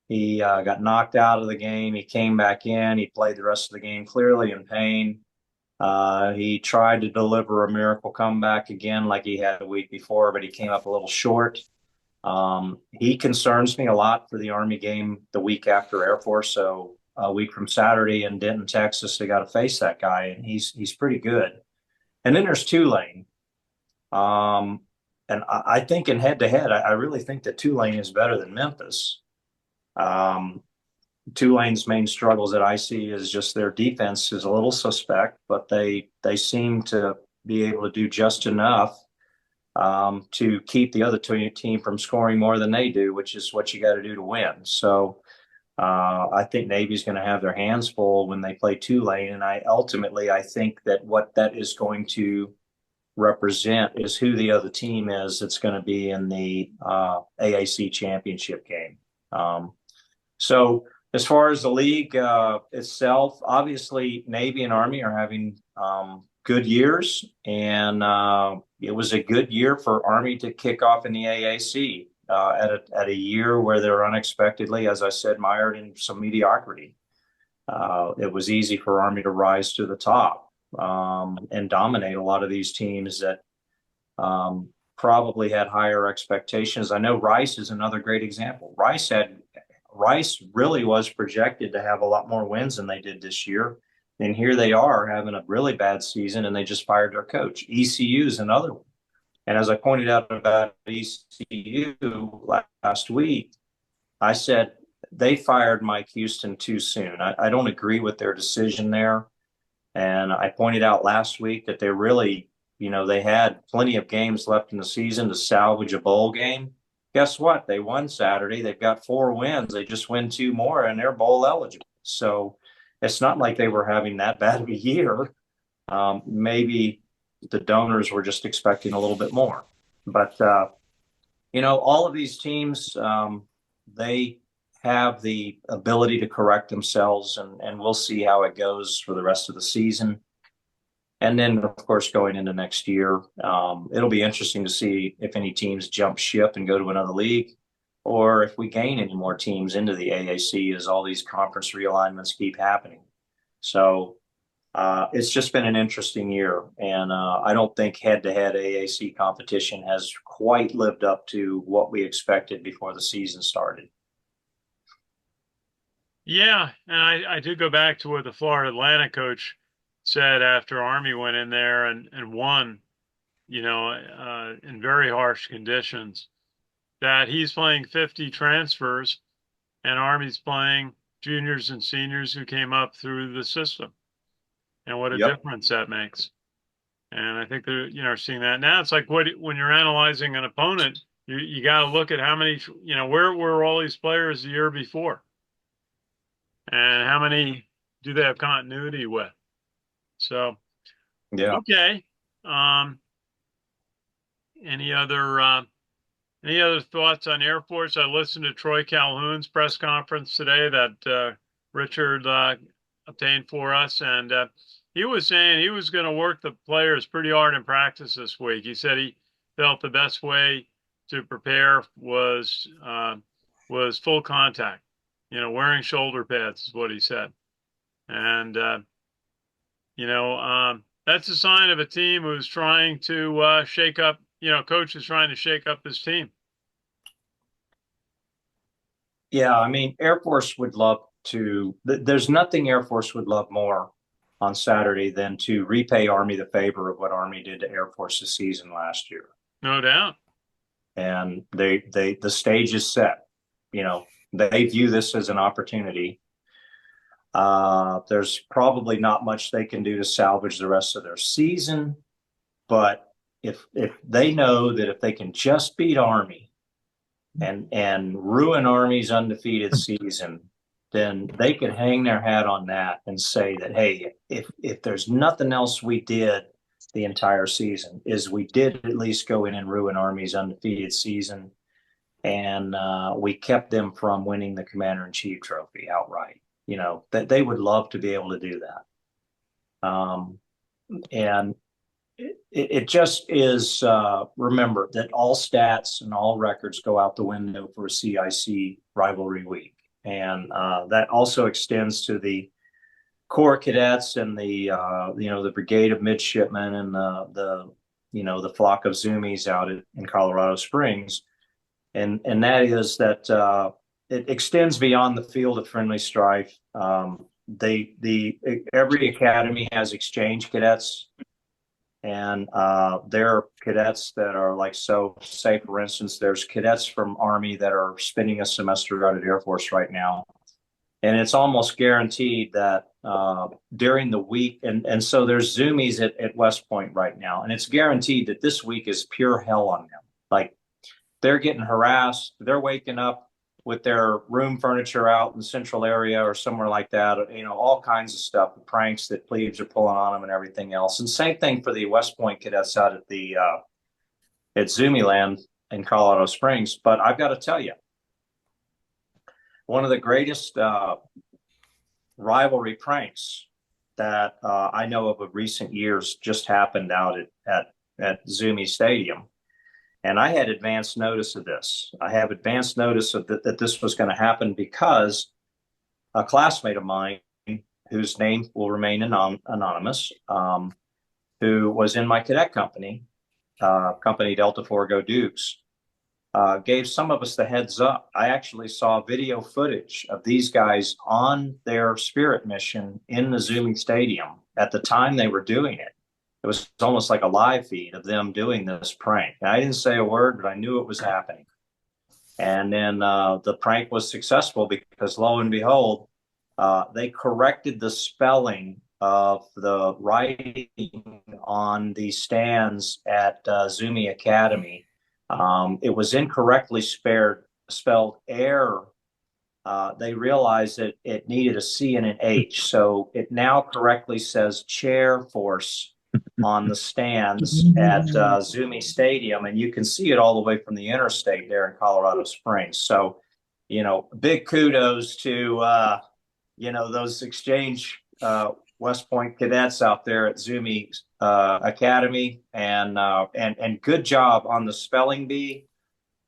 He got knocked out of the game. He came back in. He played the rest of the game clearly in pain. He tried to deliver a miracle comeback again, like he had a week before, but he came up a little short. He concerns me a lot for the Army game the week after Air Force. So a week from Saturday in Denton, Texas, they got to face that guy, and he's pretty good. And then there's Tulane. And I think in head to head, I really think that Tulane is better than Memphis. Um, Tulane's main struggles that I see is just their defense is a little suspect, but they seem to be able to do just enough to keep the other team from scoring more than they do, which is what you got to do to win. So I think Navy's going to have their hands full when they play Tulane, and I think that what that is going to represent is who the other team is that's going to be in the AAC championship game. So as far as the league itself, obviously Navy and Army are having good years, and it was a good year for Army to kick off in the AAC at a year where they're unexpectedly, as I said, mired in some mediocrity. It was easy for Army to rise to the top and dominate a lot of these teams that probably had higher expectations. I know Rice is another great example. Rice really was projected to have a lot more wins than they did this year. And here they are having a really bad season, and they just fired their coach. ECU is another one. And as I pointed out about ECU last week, I said they fired Mike Houston too soon. I don't agree with their decision there. And I pointed out last week that they really, they had plenty of games left in the season to salvage a bowl game. Guess what? They won Saturday. They've got 4 wins. They just win 2 more, and they're bowl eligible. So it's not like they were having that bad of a year. Maybe the donors were just expecting a little bit more. But, all of these teams, they have the ability to correct themselves, and we'll see how it goes for the rest of the season. And then, of course, going into next year, it'll be interesting to see if any teams jump ship and go to another league, or if we gain any more teams into the AAC as all these conference realignments keep happening. So it's just been an interesting year, and I don't think head-to-head AAC competition has quite lived up to what we expected before the season started. Yeah, and I do go back to what the Florida Atlantic coach said after Army went in there and won, in very harsh conditions, that he's playing 50 transfers and Army's playing juniors and seniors who came up through the system, and what a difference that makes. And I think they're seeing that now. It's like when you're analyzing an opponent, you got to look at how many, where were all these players the year before, and how many do they have continuity with? So, yeah. Okay. Any other thoughts on Air Force? I listened to Troy Calhoun's press conference today that Richard obtained for us, and he was saying he was going to work the players pretty hard in practice this week. He said he felt the best way to prepare was full contact. Wearing shoulder pads is what he said, and that's a sign of a team who's trying to shake up. Coach is trying to shake up his team. Yeah, I mean, Air Force would love to. There's nothing Air Force would love more on Saturday than to repay Army the favor of what Army did to Air Force this season last year. No doubt. And the stage is set. They view this as an opportunity. There's probably not much they can do to salvage the rest of their season, but if they know that if they can just beat Army and ruin Army's undefeated season, then they could hang their hat on that and say that, hey, if there's nothing else we did the entire season, is we did at least go in and ruin Army's undefeated season, and we kept them from winning the Commander-in-Chief trophy outright. That they would love to be able to do that. And it just is, remember that all stats and all records go out the window for a CIC rivalry week. and that also extends to the Corps cadets and the the brigade of midshipmen and the flock of Zoomies out in Colorado Springs, and that is that it extends beyond the field of friendly strife. Every academy has exchange cadets, and there are cadets that are like, so say for instance, there's cadets from Army that are spending a semester out at Air Force right now, and it's almost guaranteed that during the week, and so there's Zoomies at West Point right now, and it's guaranteed that this week is pure hell on them. Like, they're getting harassed, they're waking up with their room furniture out in the central area or somewhere like that, all kinds of stuff, the pranks that plebes are pulling on them and everything else. And same thing for the West Point cadets out at the at Zoomieland in Colorado Springs. But I've got to tell you, one of the greatest rivalry pranks that I know of recent years just happened out at Zoomie Stadium. And I had advance notice of this. I have advance notice of that this was going to happen because a classmate of mine, whose name will remain anonymous, who was in my cadet company, company Delta 4 Go Dukes, gave some of us the heads up. I actually saw video footage of these guys on their spirit mission in the Zoomie Stadium at the time they were doing it. It was almost like a live feed of them doing this prank. And I didn't say a word, but I knew it was happening. And then the prank was successful because, lo and behold, they corrected the spelling of the writing on the stands at Zoomie Academy. It was incorrectly spelled air. They realized that it needed a C and an H. So it now correctly says chair force on the stands at Zoomie Stadium, and you can see it all the way from the interstate there in Colorado Springs. So, big kudos to those exchange West Point cadets out there at Zoomie Academy, and good job on the spelling bee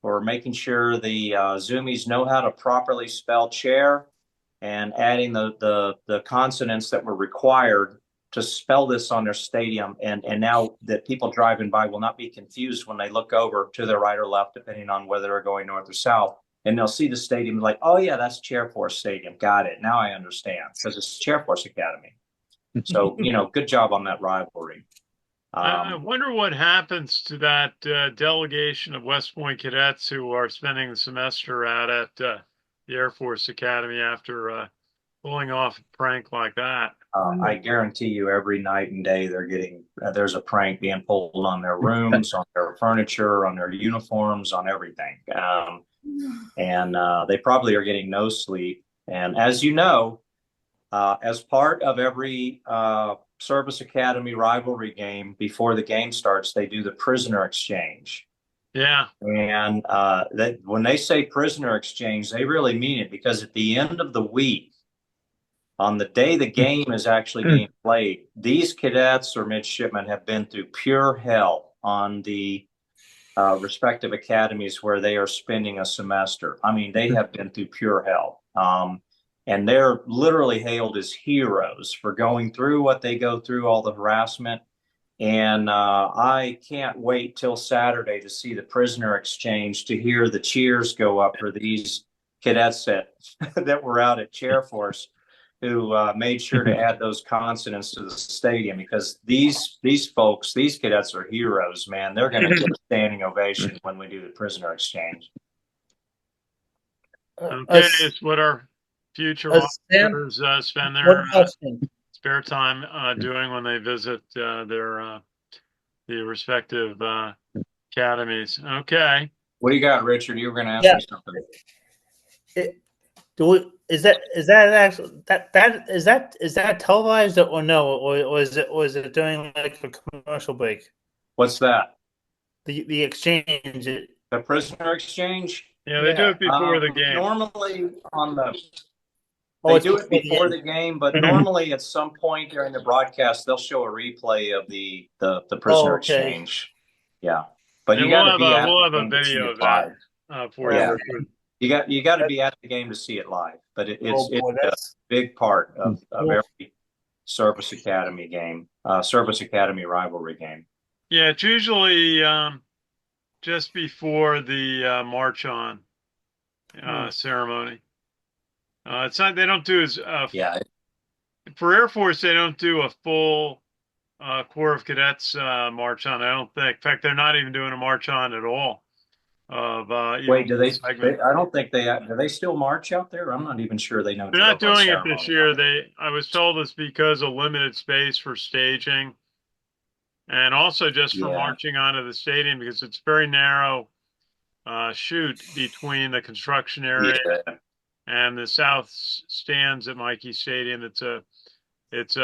for making sure the Zoomies know how to properly spell chair and adding the consonants that were required to spell this on their stadium, and now that people driving by will not be confused when they look over to their right or left, depending on whether they're going north or south, and they'll see the stadium like, oh yeah, that's Chair Force Stadium. Got it. Now I understand, because it's Chair Force Academy. So good job on that rivalry. I wonder what happens to that delegation of West Point cadets who are spending the semester out at the Air Force Academy after pulling off a prank like that. I guarantee you every night and day they're getting, there's a prank being pulled on their rooms, on their furniture, on their uniforms, on everything. And they probably are getting no sleep. And as you know, as part of every Service Academy rivalry game, before the game starts, they do the prisoner exchange. Yeah. And when they say prisoner exchange, they really mean it, because at the end of the week, on the day the game is actually being played, these cadets or midshipmen have been through pure hell on the respective academies where they are spending a semester. I mean, they have been through pure hell. And they're literally hailed as heroes for going through what they go through, all the harassment. And I can't wait till Saturday to see the prisoner exchange, to hear the cheers go up for these cadets that were out at Chair Force, who made sure to add those consonants to the stadium, because these folks, these cadets are heroes, man. They're going to get a standing ovation when we do the prisoner exchange. Okay, it's what our future officers spend their spare time doing when they visit their the respective academies. Okay. What do you got, Richard? You were going to ask me something. Is that actually is that televised or no, or is it during like a commercial break? What's that? The exchange. The prisoner exchange? Yeah, they do it before the game. Normally they do it before the game, but normally at some point during the broadcast they'll show a replay of the prisoner exchange. Yeah, but you got to be at we'll have the a game to see video it of live. that for you. You got to be at the game to see it live. but Oh it's boy, a that's big part of cool. every Service Academy game, Service Academy rivalry game. Yeah, it's usually just before the march on ceremony. It's not, they don't do as Yeah, for Air Force, they don't do a full Corps of Cadets march on. I don't think. In fact, they're not even doing a march on at all of even wait, do one they, segment. I don't think do they still march out there? I'm not even sure they know They're not drill run doing it this ceremony year. out there. I was told it's because of limited space for staging, and also just for Yeah, marching onto the stadium because it's very narrow chute between the construction area yeah. and the south stands at Mikey Stadium. It's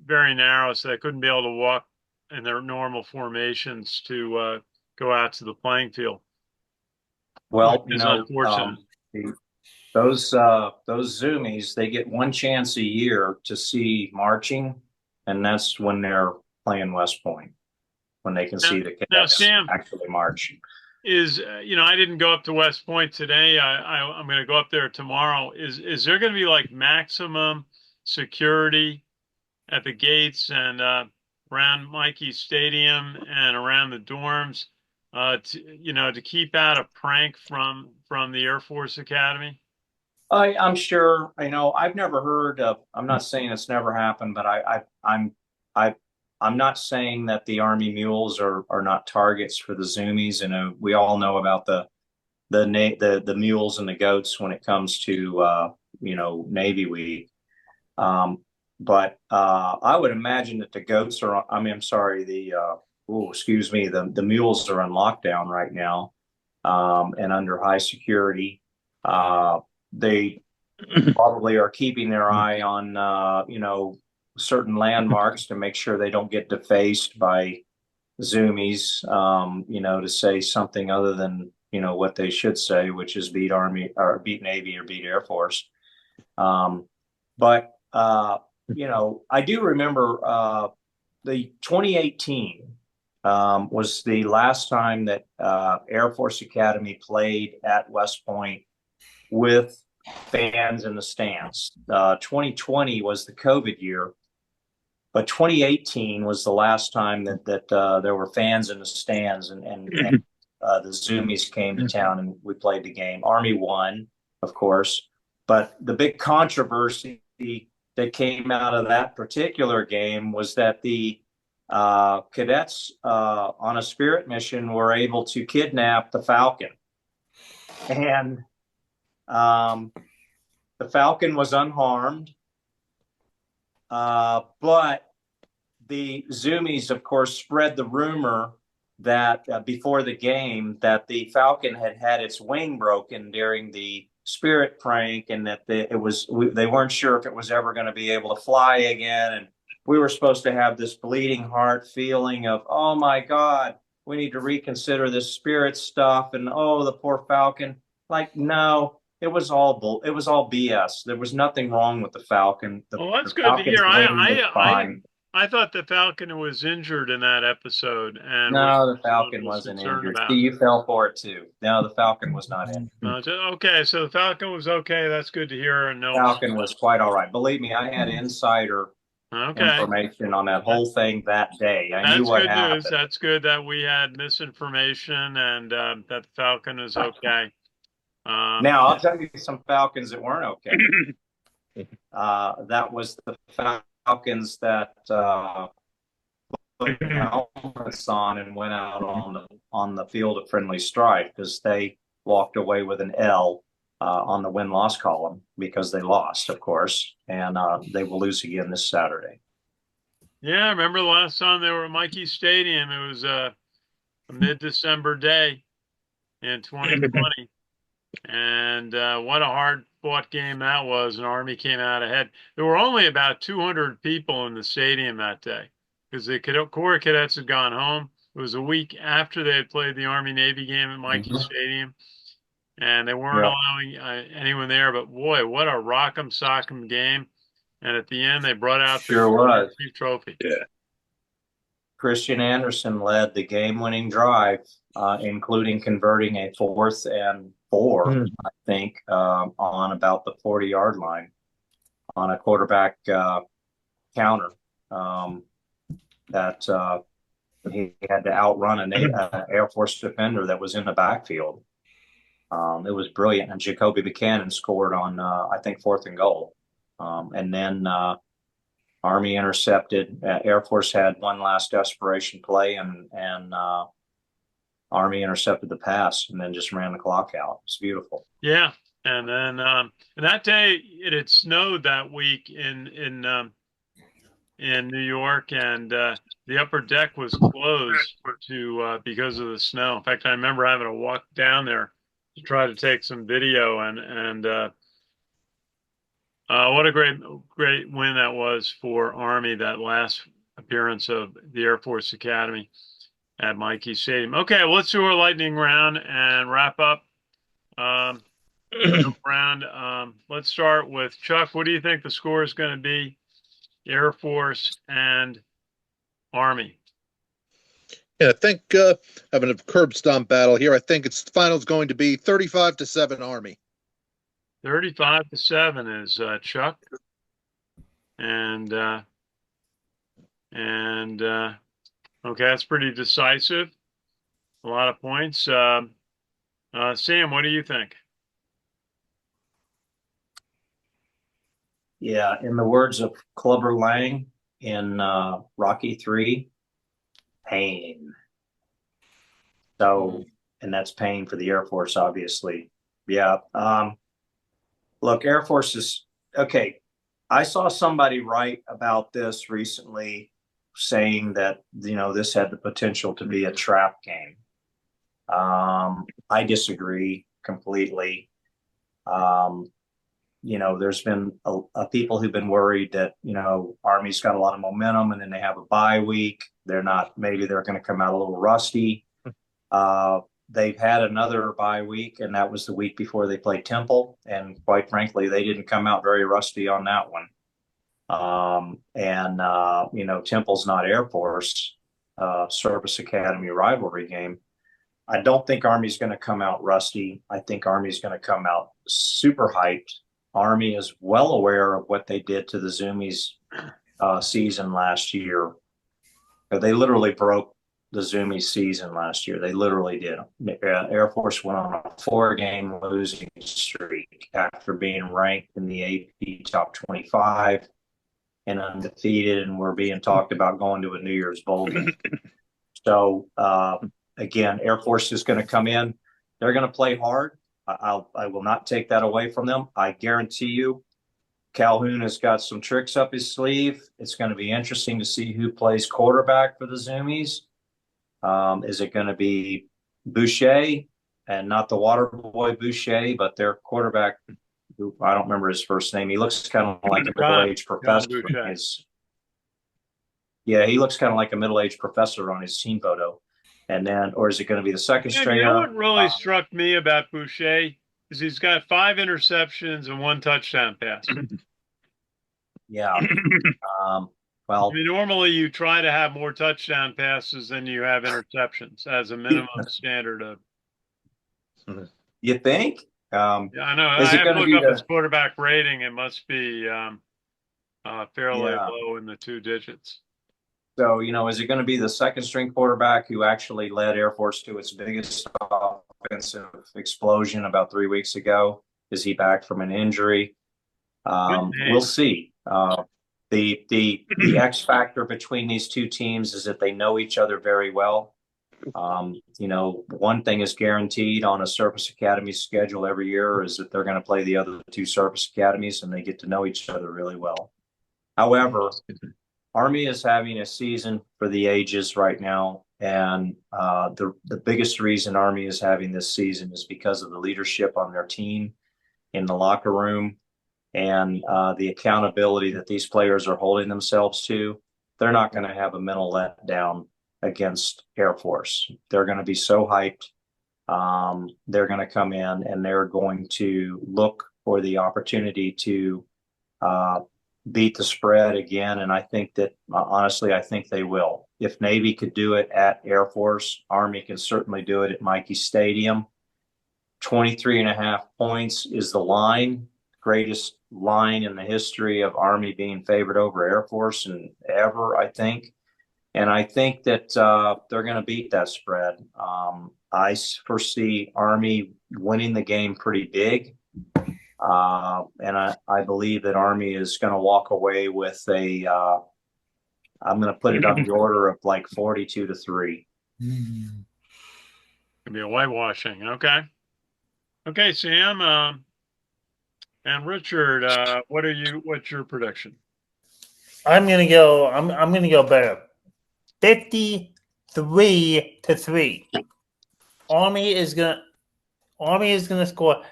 very narrow, so they couldn't be able to walk in their normal formations to go out to the playing field, which Well, is unfortunate. those Zoomies, they get one chance a year to see marching, and that's when they're playing West Point, when they can Now, see the now, cadets Sam, actually march. I didn't go up to West Point today. I'm going to go up there tomorrow. Is there going to be like maximum security at the gates and around Mikey Stadium and around the dorms, to keep out a prank from the Air Force Academy? I'm sure. I've never heard of. I'm not saying it's never happened, but I, I'm not saying that the Army mules are not targets for the Zoomies. We all know about the mules and the goats when it comes to Navy Week. But I would imagine that the goats are. I mean, I'm sorry. Excuse me. The mules are on lockdown right now, and under high security. They probably are keeping their eye on certain landmarks to make sure they don't get defaced by Zoomies. To say something other than what they should say, which is beat Army or beat Navy or beat Air Force. But I do remember the 2018 was the last time that Air Force Academy played at West Point with fans in the stands. 2020 was the COVID year, but 2018 was the last time that there were fans in the stands, and the Zoomies came to town and we played the game. Army won, of course, but the big controversy that came out of that particular game was that the cadets on a Spirit mission were able to kidnap the Falcon, and the Falcon was unharmed, but the Zoomies, of course, spread the rumor that before the game that the Falcon had had its wing broken during the Spirit prank, and that they weren't sure if it was ever going to be able to fly again, and we were supposed to have this bleeding heart feeling of, oh my God, we need to reconsider this Spirit stuff, and oh, the poor Falcon. Like, no, it was all BS. There was nothing wrong with the Falcon. Well, that's The good to Falcon's hear. wing was fine. I thought the Falcon was injured in that episode, and No, the what Falcon was wasn't concerned injured. See, about. you fell for it too. No, the Falcon was not injured. Okay, so the Falcon was okay. That's good to hear. And no, Falcon was quite all right. Believe me, I had insider okay, information on that whole thing that day. I knew that's what good news. happened. That's good that we had misinformation and that the Falcon is okay. Now, I'll tell you some Falcons that weren't okay. That was the Falcons that put helmets on and went out on the field of friendly strife, because they walked away with an L on the win-loss column because they lost, of course, and they will lose again this Saturday. Yeah, I remember the last time they were at Mikey Stadium. It was a mid-December day in 2020. And what a hard fought game that was. And Army came out ahead. There were only about 200 people in the stadium that day because the Corps Cadets had gone home. It was a week after they had played the Army Navy game at Mikey Stadium. And they weren't allowing anyone there. But boy, what a rock'em sock'em game. And at the end, they brought out the trophy. Yeah. Christian Anderson led the game-winning drive, including converting a 4th and 4, I think, on about the 40-yard line on a quarterback counter that he had to outrun an Air Force defender that was in the backfield. It was brilliant. And Jacoby Buchanan scored on, I think, 4th and goal. And then Army intercepted. Air Force had one last desperation play, and Army intercepted the pass and then just ran the clock out. It's beautiful. Yeah, and then and that day it had snowed that week in New York, and the upper deck was closed to because of the snow. In fact, I remember having to walk down there to try to take some video, and what a great win that was for Army, that last appearance of the Air Force Academy at Mikey Stadium. Okay, let's do our lightning round and wrap up. Round. Let's start with Chuck. What do you think the score is going to be? Air Force and Army. Yeah, I think having a curb stomp battle here. I think its final's going to be 35-7 Army. 35-7 is Chuck, and okay, that's pretty decisive. A lot of points. Sam, what do you think? Yeah, in the words of Clubber Lang in Rocky 3, pain. So, and that's pain for the Air Force, obviously. Yeah. Look, Air Force is okay. I saw somebody write about this recently, saying that this had the potential to be a trap game. I disagree completely. There's been people who've been worried that, Army's got a lot of momentum and then they have a bye week. Maybe they're going to come out a little rusty. They've had another bye week, and that was the week before they played Temple. And quite frankly, they didn't come out very rusty on that one. Temple's not Air Force, Service Academy rivalry game. I don't think Army's going to come out rusty. I think Army's going to come out super hyped. Army is well aware of what they did to the Zoomies season last year. They literally broke the Zoomies season last year. They literally did. Air Force went on a 4-game losing streak after being ranked in the AP top 25 and undefeated, and were being talked about going to a New Year's Bowl game. So, again, Air Force is going to come in. They're going to play hard. I will not take that away from them. I guarantee you, Calhoun has got some tricks up his sleeve. It's going to be interesting to see who plays quarterback for the Zoomies. Is it going to be Boucher, and not the water boy Boucher, but their quarterback, who I don't remember his first name. He looks kind of like a middle-aged professor. He looks kind of like a middle-aged professor on his team photo. And then, or is it going to be the second straight? You know what really struck me about Boucher is he's got 5 interceptions and 1 touchdown pass. Yeah. Well, I mean, normally you try to have more touchdown passes than you have interceptions as a minimum standard of. You think? Yeah, I know. I have to look up his quarterback rating. It must be fairly low in the 2 digits. So, is it going to be the second string quarterback who actually led Air Force to its biggest offensive explosion about 3 weeks ago? Is he back from an injury? We'll see. The X factor between these two teams is that they know each other very well. One thing is guaranteed on a Service Academy schedule every year is that they're going to play the other 2 Service Academies, and they get to know each other really well. However, Army is having a season for the ages right now, and the biggest reason Army is having this season is because of the leadership on their team, in the locker room, and the accountability that these players are holding themselves to. They're not going to have a mental letdown against Air Force. They're going to be so hyped. They're going to come in and they're going to look for the opportunity to beat the spread again. And I think that, honestly, I think they will. If Navy could do it at Air Force, Army can certainly do it at Mikey Stadium. 23.5 points is the line, greatest line in the history of Army being favored over Air Force and ever, I think. And I think that they're going to beat that spread. I foresee Army winning the game pretty big. And I believe that Army is going to walk away with I'm going to put it on the order of like 42-3. Could be a whitewashing. Okay. Okay, Sam. And Richard, what's your prediction? I'm gonna go. I'm gonna go better. 53-3. Army is gonna score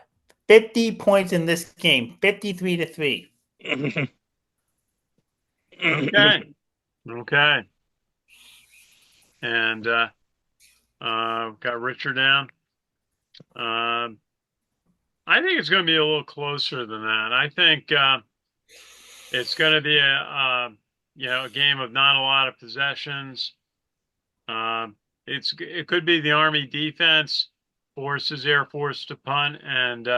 50 points in this game. 53-3. Okay. Okay. And got Richard down. I think it's going to be a little closer than that. I think it's going to be a game of not a lot of possessions. It could be the Army defense forces Air Force to punt and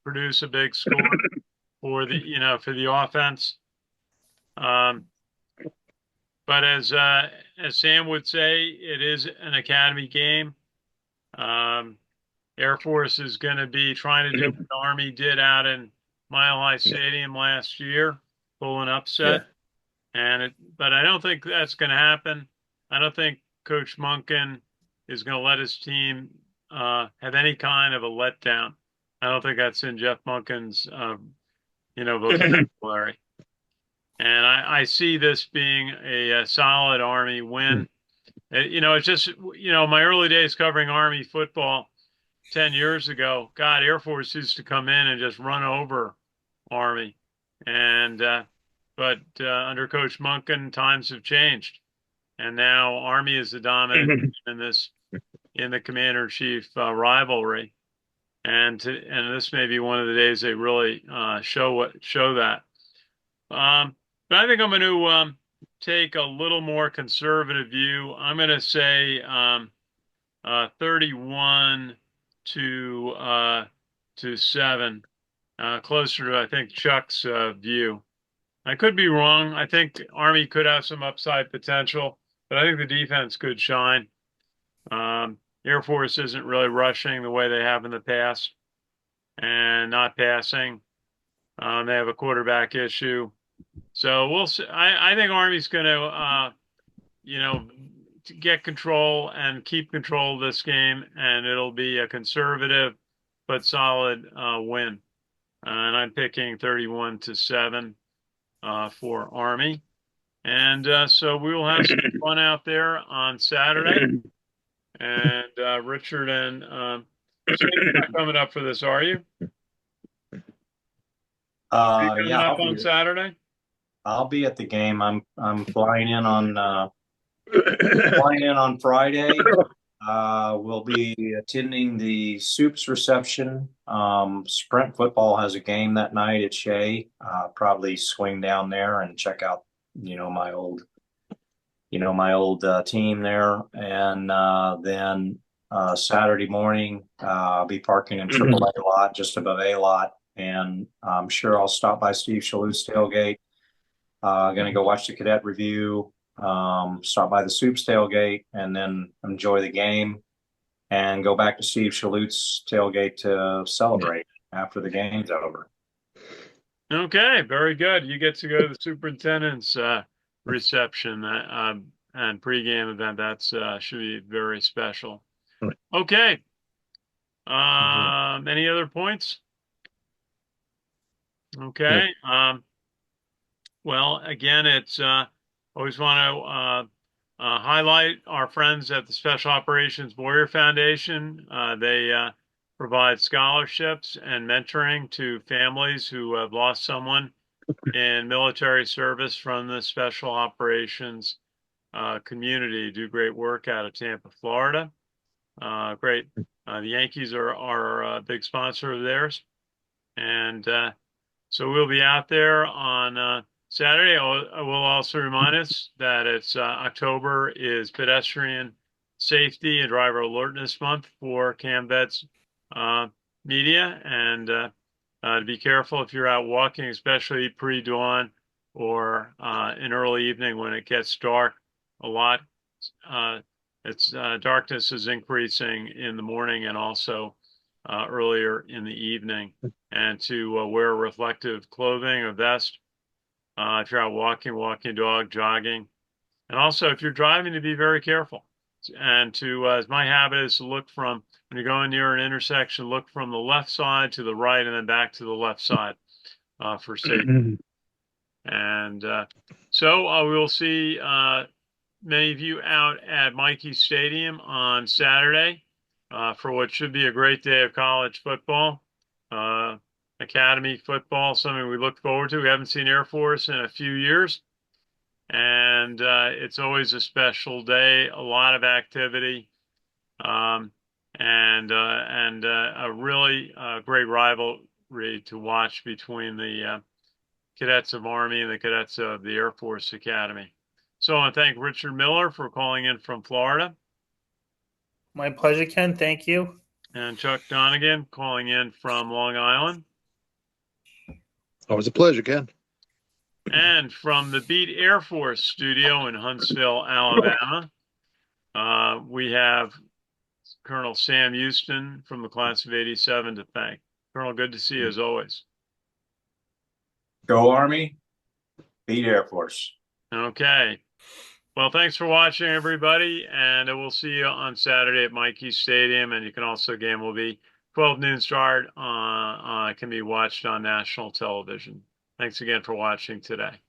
produce a big score for the offense. But as Sam would say, it is an academy game. Air Force is going to be trying to do what the Army did out in Mile High Stadium last year, pull an upset. But I don't think that's going to happen. I don't think Coach Monken is going to let his team have any kind of a letdown. I don't think that's in Jeff Monken's vocabulary. And I see this being a solid Army win. It's just, my early days covering Army football 10 years ago, God, Air Force used to come in and just run over Army. But under Coach Monken, times have changed. And now Army is the dominant in the Commander-in-Chief rivalry. And this may be one of the days they really show that. But I think I'm going to take a little more conservative view. I'm going to say 31 to 7, closer to I think Chuck's view. I could be wrong. I think Army could have some upside potential, but I think the defense could shine. Air Force isn't really rushing the way they have in the past, and not passing. They have a quarterback issue. So we'll see. I think Army's going to, get control and keep control of this game, and it'll be a conservative but solid win. And I'm picking 31 to 7 for Army. And so we will have some fun out there on Saturday. And Richard and you're not coming up for this, are you? Are you coming up on Saturday? I'll be at the game. I'm flying in on Friday. We'll be attending the Soups reception. Sprint football has a game that night at Shea. Probably swing down there and check out, my old team there. And then Saturday morning, I'll be parking in AAA lot, just above A lot. And I'm sure I'll stop by Steve Shalhoub's tailgate. Going to go watch the cadet review, stop by the Soups tailgate, and then enjoy the game and go back to Steve Shalhoub's tailgate to celebrate after the game's over. Okay, very good. You get to go to the superintendent's reception and pregame event. That's should be very special. Okay. Any other points? Okay. Well, again, it's always want to highlight our friends at the Special Operations Warrior Foundation. They provide scholarships and mentoring to families who have lost someone in military service from the Special Operations community. Do great work out of Tampa, Florida. Great. The Yankees are a big sponsor of theirs. And so we'll be out there on Saturday. I will also remind us that it's October is Pedestrian Safety and Driver Alertness Month for CAMVET's media, and to be careful if you're out walking, especially pre-dawn or in early evening when it gets dark a lot. It's darkness is increasing in the morning and also earlier in the evening, and to wear reflective clothing, a vest, if you're out walking dog, jogging, and also if you're driving, to be very careful. And to, as my habit is to look from, when you're going near an intersection, look from the left side to the right and then back to the left side for safety. And so we will see many of you out at Mikey Stadium on Saturday for what should be a great day of college football, academy football, something we look forward to. We haven't seen Air Force in a few years, and it's always a special day, a lot of activity, and a really great rivalry to watch between the cadets of Army and the cadets of the Air Force Academy. So I want to thank Richard Miller for calling in from Florida. My pleasure, Ken. Thank you. And Chuck Donegan calling in from Long Island. Always a pleasure, Ken. And from the Beat Air Force studio in Huntsville, Alabama, we have Colonel Sam Houston from the class of '87 to thank. Colonel, good to see you as always. Go Army, beat Air Force. Okay. Well, thanks for watching, everybody, and we'll see you on Saturday at Mikey Stadium. And you can also, again, will be 12 noon start. Can be watched on national television. Thanks again for watching today.